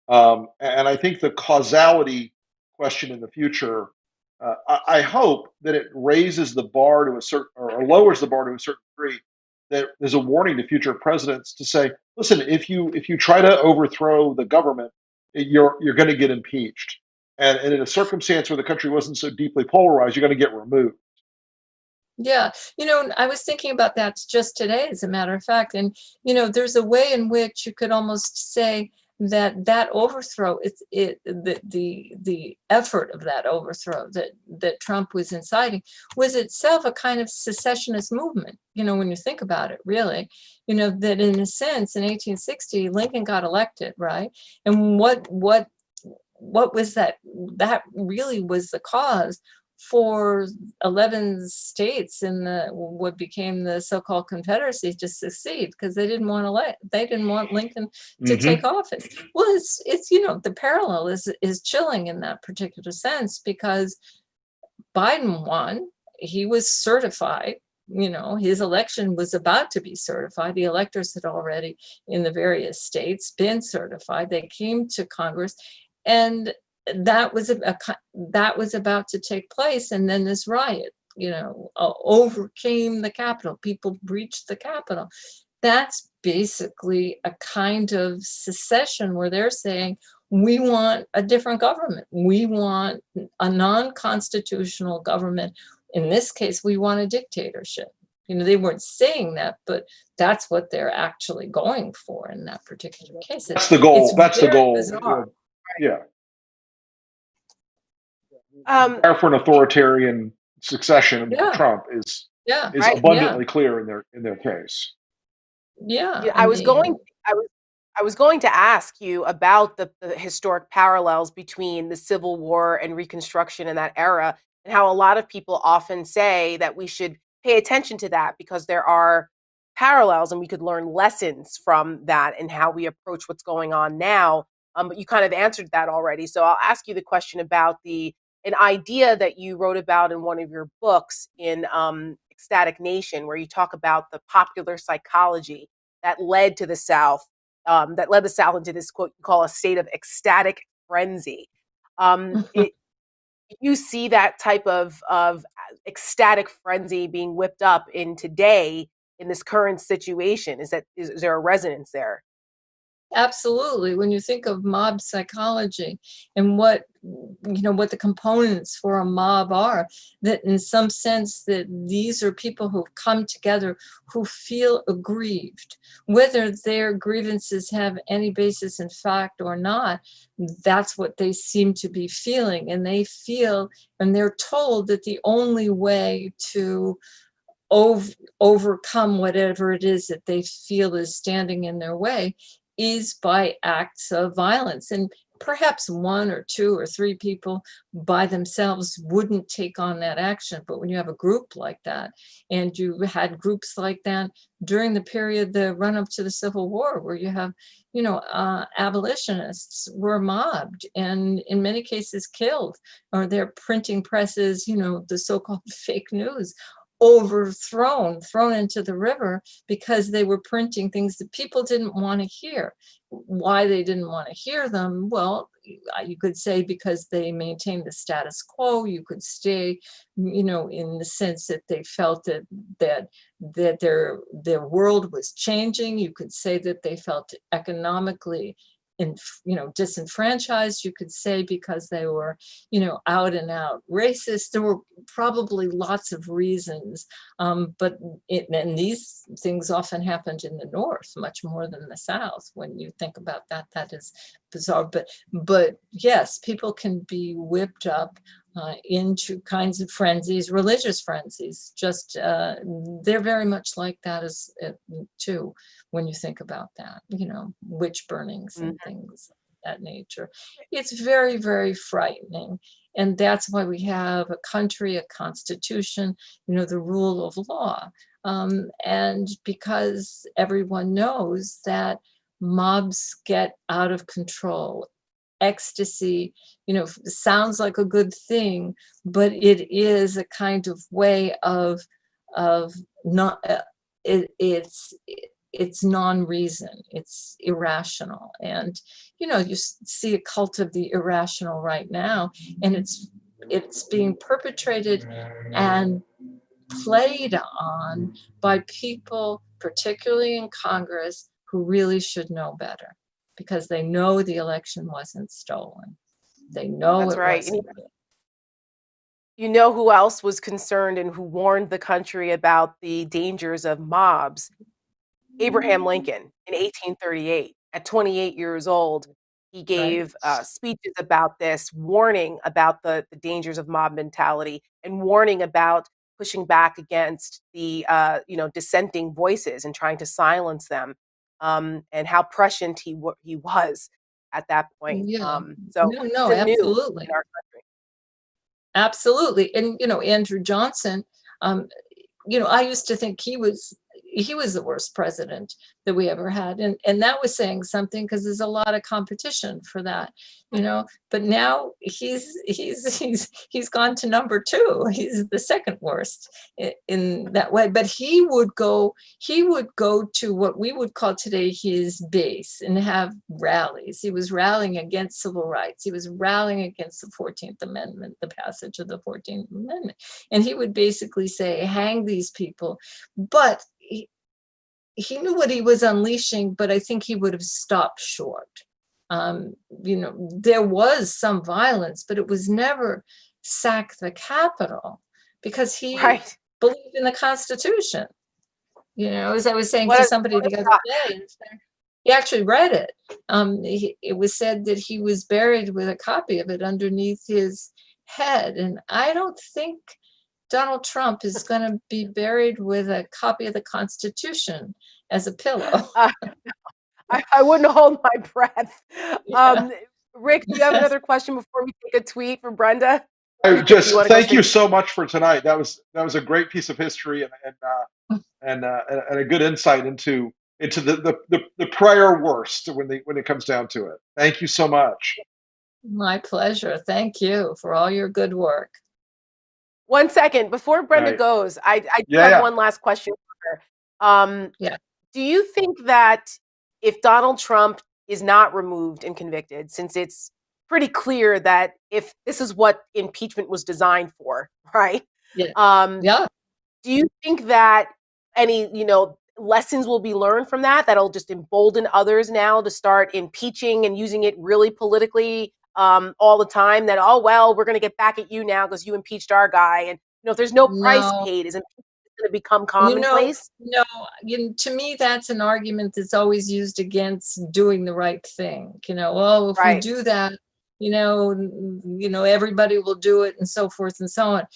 And I think the causality question in the future, I hope that it raises the bar to a certain, or lowers the bar to a certain degree, that there's a warning to future presidents to say, listen, if you try to overthrow the government, you're going to get impeached. And in a circumstance where the country wasn't so deeply polarized, you're going to get removed. Yeah, I was thinking about that just today, as a matter of fact. And, there's a way in which you could almost say that overthrow, the effort of that overthrow that Trump was inciting was itself a kind of secessionist movement, when you think about it, really. That in a sense, in 1860, Lincoln got elected, right? And what was that? That really was the cause for 11 states in what became the so-called Confederacy to succeed, because they didn't want Lincoln to take office. Well, it's the parallel is chilling in that particular sense, because Biden won. He was certified. His election was about to be certified. The electors had already, in the various states, been certified. They came to Congress, and that was about to take place. And then this riot, overcame the Capitol. People breached the Capitol. That's basically a kind of secession, where they're saying, we want a different government. We want a non-constitutional government. In this case, we want a dictatorship. They weren't saying that, but that's what they're actually going for in that particular case. That's the goal. That's the goal. Bizarre. Yeah. For an authoritarian succession to Trump is abundantly clear in their case. Yeah, I was going to ask you about the historic parallels between the Civil War and Reconstruction in that era, and how a lot of people often say that we should pay attention to that because there are parallels and we could learn lessons from that and how we approach what's going on now. But you kind of answered that already. So I'll ask you the question about an idea that you wrote about in one of your books in Ecstatic Nation, where you talk about the popular psychology that led to the South, into this, quote, you call a state of ecstatic frenzy. You see that type of ecstatic frenzy being whipped up in today in this current situation. Is there a resonance there? Absolutely. When you think of mob psychology and what the components for a mob are, that in some sense that these are people who've come together who feel aggrieved, whether their grievances have any basis in fact or not. That's what they seem to be feeling, and they feel, and they're told that the only way to overcome whatever it is that they feel is standing in their way is by acts of violence. And perhaps one or two or three people by themselves wouldn't take on that action. But when you have a group like that, and you had groups like that during the period, the run up to the Civil War, where you have, abolitionists were mobbed and in many cases killed, or their printing presses, the so-called fake news, thrown into the river because they were printing things that people didn't want to hear. Why they didn't want to hear them? Well, you could say because they maintained the status quo. You could say, in the sense that they felt that their world was changing. You could say that they felt economically disenfranchised. You could say because they were, out and out racist. There were probably lots of reasons, and these things often happened in the North much more than the South. When you think about that, that is bizarre. But yes, people can be whipped up into kinds of frenzies, religious frenzies. Just they're very much like that as too. When you think about that, witch burnings and things of that nature, it's very, very frightening. And that's why we have a country, a constitution, the rule of law. And because everyone knows that mobs get out of control. Ecstasy, sounds like a good thing, but it is a kind of way of not, it's non-reason, it's irrational. And, you see a cult of the irrational right now, and it's being perpetrated and played on by people, particularly in Congress, who really should know better, because they know the election wasn't stolen. They know That's it right. wasn't. You know who else was concerned and who warned the country about the dangers of mobs? Abraham Lincoln in 1838. At 28 years old, he gave speeches about this, warning about the dangers of mob mentality and warning about pushing back against the dissenting voices and trying to silence them, and how prescient he was at that point. Yeah. So No, he's a new absolutely. in our country. Absolutely. And, Andrew Johnson, I used to think he was the worst president that we ever had. And that was saying something, because there's a lot of competition for that, but now he's gone to number 2. He's the second worst in that way. But he would go to what we would call today his base and have rallies. He was rallying against civil rights. He was rallying against the 14th Amendment, the passage of the 14th Amendment. And he would basically say, hang these people. But he knew what he was unleashing, but I think he would have stopped short. There was some violence, but it was never sack the Capitol, because he believed in the Constitution. As I was saying to somebody the other day, he actually read it. It was said that he was buried with a copy of it underneath his head. And I don't think Donald Trump is going to be buried with a copy of the Constitution as a pillow. I wouldn't hold my breath. Yeah. Rick, do you have another question before we take a tweet from Brenda? Thank you so much for tonight. That was a great piece of history and a good insight into the prior worst when it comes down to it. Thank you so much. My pleasure. Thank you for all your good work. 1 second before Brenda goes, I do have one last question for her. Do you think that if Donald Trump is not removed and convicted, since it's pretty clear that if this is what impeachment was designed for, right? Yeah. Do you think that any, lessons will be learned from that? That'll just embolden others now to start impeaching and using it really politically all the time? That, oh, well, we're going to get back at you now because you impeached our guy. And, if there's no price paid, is impeachment going to become commonplace? No, to me, that's an argument that's always used against doing the right thing. If we do that, everybody will do it, and so forth and so on.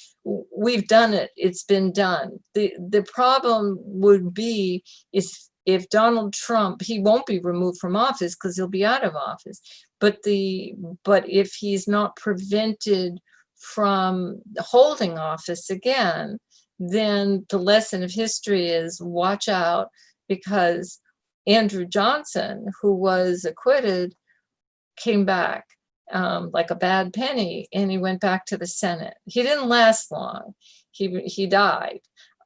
We've done it. It's been done. The problem would be if Donald Trump, he won't be removed from office because he'll be out of office. But if he's not prevented from holding office again, then the lesson of history is watch out, because Andrew Johnson, who was acquitted, came back like a bad penny, and he went back to the Senate. He didn't last long. He died.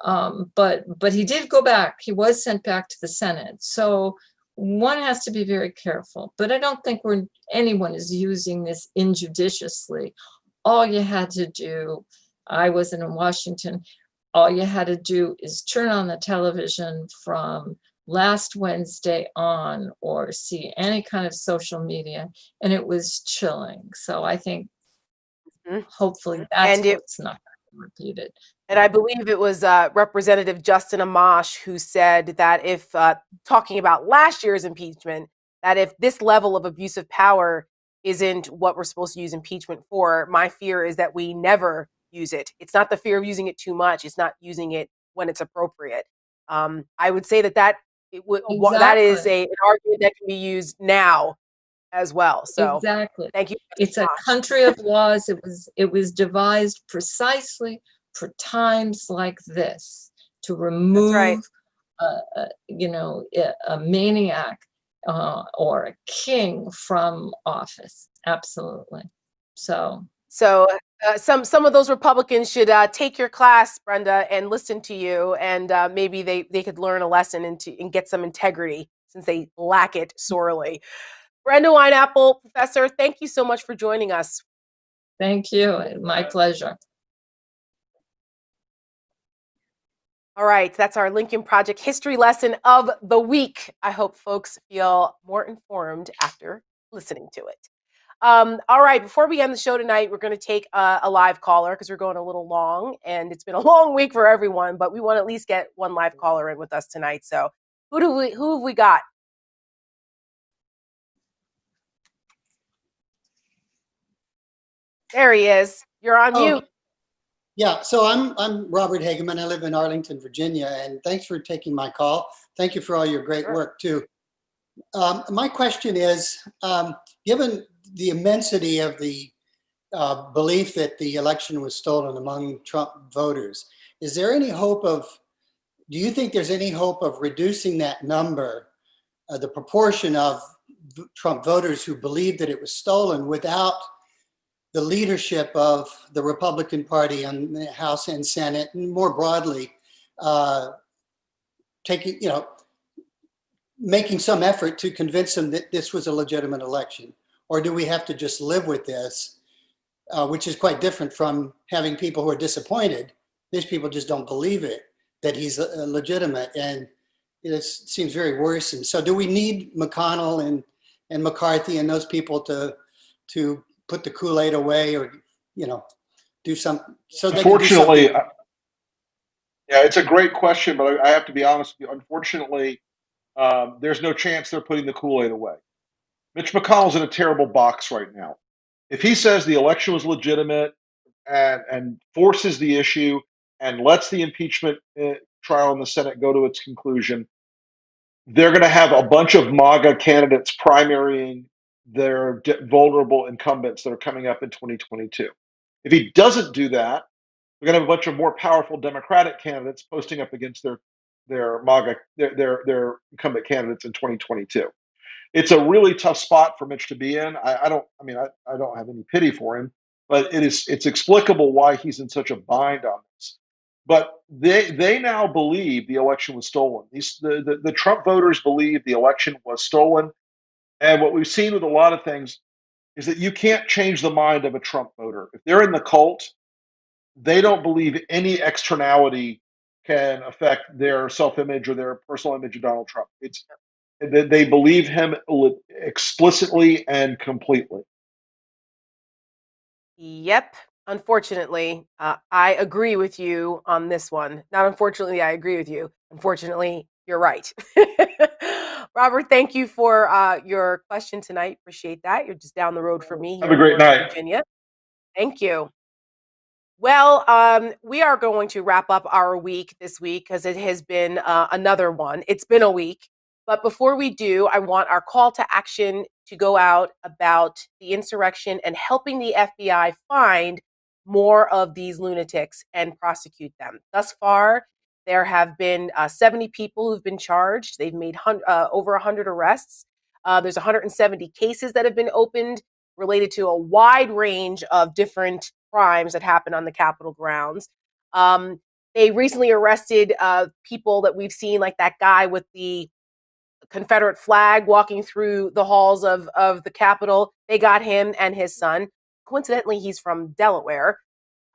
But he did go back. He was sent back to the Senate. So one has to be very careful. But I don't think anyone is using this injudiciously. All you had to do, I wasn't in Washington, all you had to do is turn on the television from last Wednesday on, or see any kind of social media, and it was chilling. So I think hopefully that's what's not repeated. And I believe it was Representative Justin Amash who said that if, talking about last year's impeachment, that if this level of abuse of power isn't what we're supposed to use impeachment for, my fear is that we never use it. It's not the fear of using it too much. It's not using it when it's appropriate. I would say that is an argument that can be used now as well. So exactly. Thank you. It's a country of laws. It was devised precisely for times like this, to remove a maniac or a king from office. Absolutely. So some of those Republicans should take your class, Brenda, and listen to you, and maybe they could learn a lesson and get some integrity, since they lack it sorely. Brenda Wineapple, Professor, thank you so much for joining us. Thank you. My pleasure. All right, that's our Lincoln Project history lesson of the week. I hope folks feel more informed after listening to it. All right, before we end the show tonight, we're going to take a live caller because we're going a little long, and it's been a long week for everyone, but we want to at least get one live caller in with us tonight. So who have we got? There he is. You're on mute. Yeah, so I'm Robert Hageman. I live in Arlington, Virginia, and thanks for taking my call. Thank you for all your great work too. My question is, given the immensity of the belief that the election was stolen among Trump voters, is there any hope do you think there's any hope of reducing that number, the proportion of Trump voters who believe that it was stolen, without the leadership of the Republican Party in the House and Senate, and more broadly, making some effort to convince them that this was a legitimate election? Or do we have to just live with this, which is quite different from having people who are disappointed? These people just don't believe it, that he's legitimate, and it seems very worrisome. So do we need McConnell and McCarthy and those people to put the Kool-Aid away, or do something so they unfortunately can do something? Yeah, it's a great question, but I have to be honest with you. Unfortunately, there's no chance they're putting the Kool-Aid away. Mitch McConnell's in a terrible box right now. If he says the election was legitimate and forces the issue and lets the impeachment trial in the Senate go to its conclusion, they're going to have a bunch of MAGA candidates primarying their vulnerable incumbents that are coming up in 2022. If he doesn't do that, we're going to have a bunch of more powerful Democratic candidates posting up against their MAGA, their incumbent candidates in 2022. It's a really tough spot for Mitch to be in. I don't have any pity for him, but it's explicable why he's in such a bind on this. But they now believe the election was stolen. The Trump voters believe the election was stolen. And what we've seen with a lot of things is that you can't change the mind of a Trump voter. If they're in the cult, they don't believe any externality can affect their self-image or their personal image of Donald Trump. They believe him explicitly and completely. Yep. Unfortunately, I agree with you on this one. Not unfortunately, I agree with you. Unfortunately, you're right. Robert, thank you for your question tonight. Appreciate that. You're just down the road from me here Have a great in night. Virginia. Thank you. Well, we are going to wrap up our week this week because it has been another one. It's been a week. But before we do, I want our call to action to go out about the insurrection and helping the FBI find more of these lunatics and prosecute them. Thus far, there have been 70 people who've been charged. They've made over 100 arrests. There's 170 cases that have been opened related to a wide range of different crimes that happened on the Capitol grounds. They recently arrested people that we've seen, like that guy with the Confederate flag walking through the halls of the Capitol. They got him and his son. Coincidentally, he's from Delaware.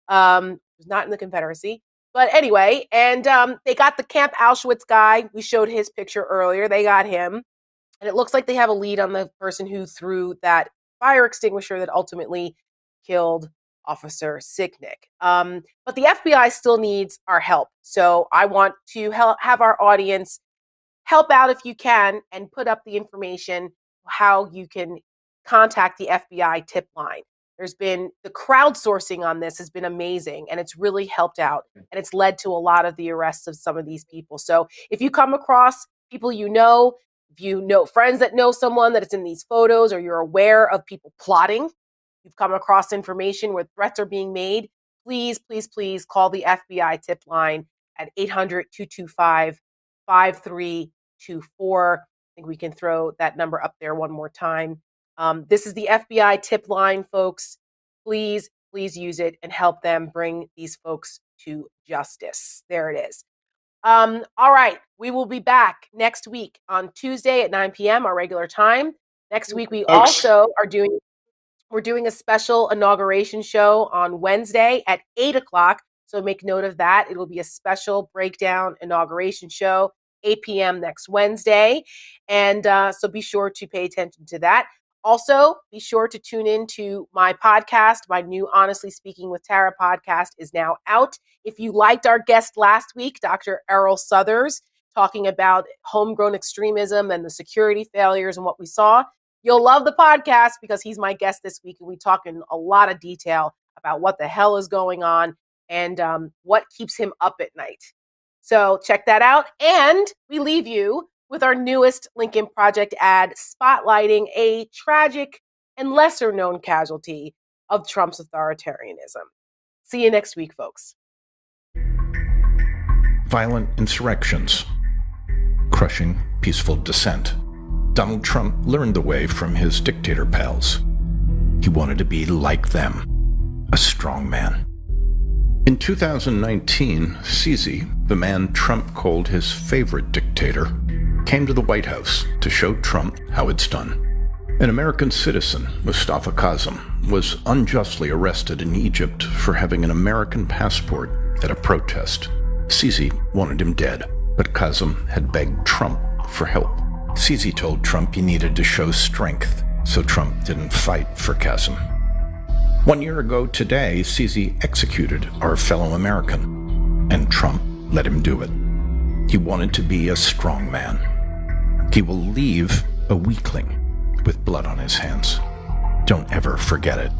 He's not in the Confederacy. But anyway, and they got the Camp Auschwitz guy. We showed his picture earlier. They got him. And it looks like they have a lead on the person who threw that fire extinguisher that ultimately killed Officer Sicknick. But the FBI still needs our help. So I want to have our audience help out if you can and put up the information how you can contact the FBI tip line. There's been the crowdsourcing on this has been amazing, and it's really helped out, and it's led to a lot of the arrests of some of these people. So if you come across people you know, if you know friends that know someone that is in these photos, or you're aware of people plotting, you've come across information where threats are being made, please, please, please call the FBI tip line at 800-225-5324. I think we can throw that number up there one more time. This is the FBI tip line, folks. Please, please use it and help them bring these folks to justice. There it is. All right. We will be back next week on Tuesday at 9 p.m., our regular time. Next week, we also we're doing a special inauguration show on Wednesday at 8 o'clock. So make note of that. It'll be a special breakdown inauguration show, 8 p.m. next Wednesday. And so be sure to pay attention to that. Also, be sure to tune in to my podcast. My new Honestly Speaking with Tara podcast is now out. If you liked our guest last week, Dr. Errol Southers, talking about homegrown extremism and the security failures and what we saw, you'll love the podcast because he's my guest this week, and we talk in a lot of detail about what the hell is going on and what keeps him up at night. So check that out. And we leave you with our newest Lincoln Project ad spotlighting a tragic and lesser known casualty of Trump's authoritarianism. See you next week, folks. Violent insurrections, crushing peaceful dissent. Donald Trump learned the way from his dictator pals. He wanted to be like them, a strong man. In 2019, Sisi, the man Trump called his favorite dictator, came to the White House to show Trump how it's done. An American citizen, Mustafa Kazem, was unjustly arrested in Egypt for having an American passport at a protest. Sisi wanted him dead, but Kazem had begged Trump for help. Sisi told Trump he needed to show strength, so Trump didn't fight for Kazem. 1 year ago today, Sisi executed our fellow American, and Trump let him do it. He wanted to be a strong man. He will leave a weakling with blood on his hands. Don't ever forget it.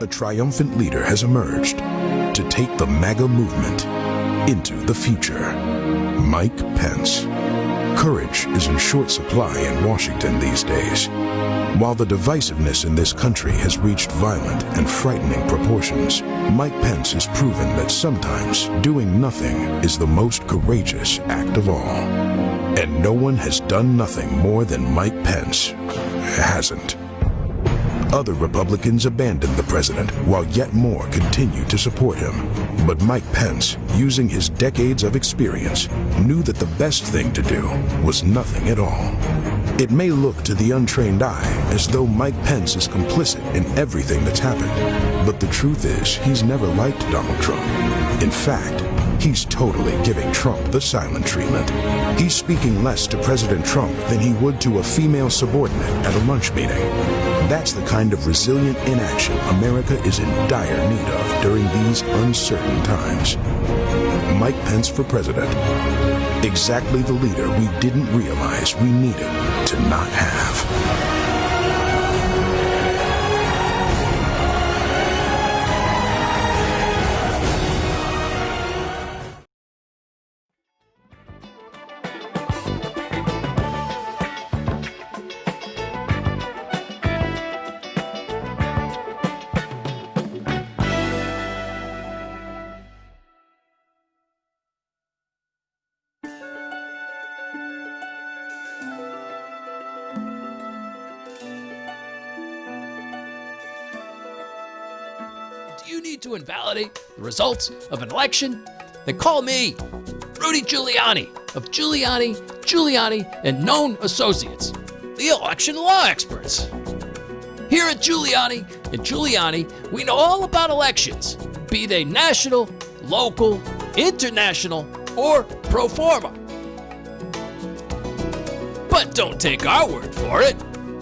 A triumphant leader has emerged to take the MAGA movement into the future. Mike Pence. Courage is in short supply in Washington these days. While the divisiveness in this country has reached violent and frightening proportions, Mike Pence has proven that sometimes doing nothing is the most courageous act of all. And no one has done nothing more than Mike Pence hasn't. Other Republicans abandoned the president, while yet more continued to support him. But Mike Pence, using his decades of experience, knew that the best thing to do was nothing at all. It may look to the untrained eye as though Mike Pence is complicit in everything that's happened, but the truth is he's never liked Donald Trump. In fact, he's totally giving Trump the silent treatment. He's speaking less to President Trump than he would to a female subordinate at a lunch meeting. That's the kind of resilient inaction America is in dire need of during these uncertain times. Mike Pence for president. Exactly the leader we didn't realize we needed to not have. You need to invalidate the results of an election? Then call me, Rudy Giuliani of Giuliani, and known associates, the election law experts. Here at Giuliani, we know all about elections, be they national, local, international, or pro forma. But don't take our word for it.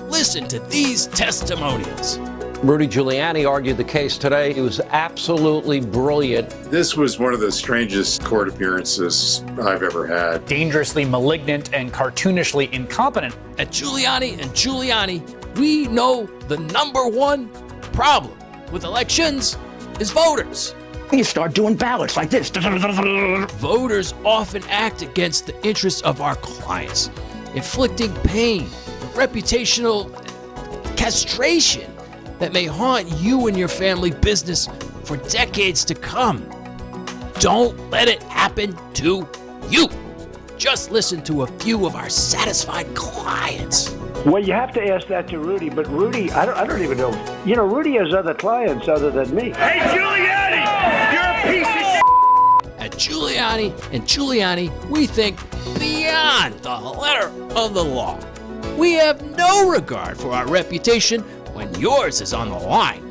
Listen to these testimonials. Rudy Giuliani argued the case today. He was absolutely brilliant. This was one of the strangest court appearances I've ever had. Dangerously malignant and cartoonishly incompetent. At Giuliani, we know the number one problem with elections is voters. You start doing ballots like this. Voters often act against the interests of our clients, inflicting pain, reputational castration that may haunt you and your family business for decades to come. Don't let it happen to you. Just listen to a few of our satisfied clients. Well, you have to ask that to Rudy, but Rudy, I don't even know. You know, Rudy has other clients other than me. Hey, Giuliani! You're a piece of At Giuliani, we think beyond the letter of the law. We have no regard for our reputation when yours is on the line.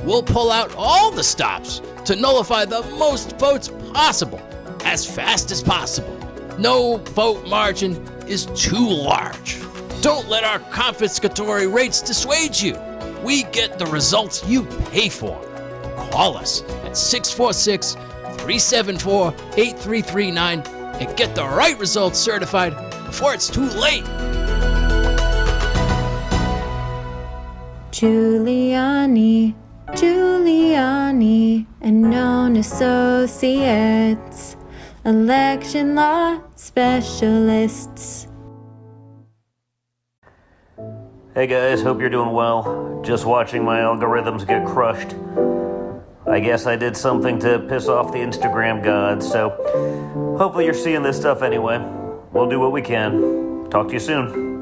We'll pull out all the stops to nullify the most votes possible as fast as possible. No vote margin is too large. Don't let our confiscatory rates dissuade you. We get the results you pay for. Call us at 646-374-8339 and get the right results certified before it's too late. Giuliani, and known associates, election law specialists. Hey guys, hope you're doing well. Just watching my algorithms get crushed. I guess I did something to piss off the Instagram gods, so hopefully you're seeing this stuff anyway. We'll do what we can. Talk to you soon.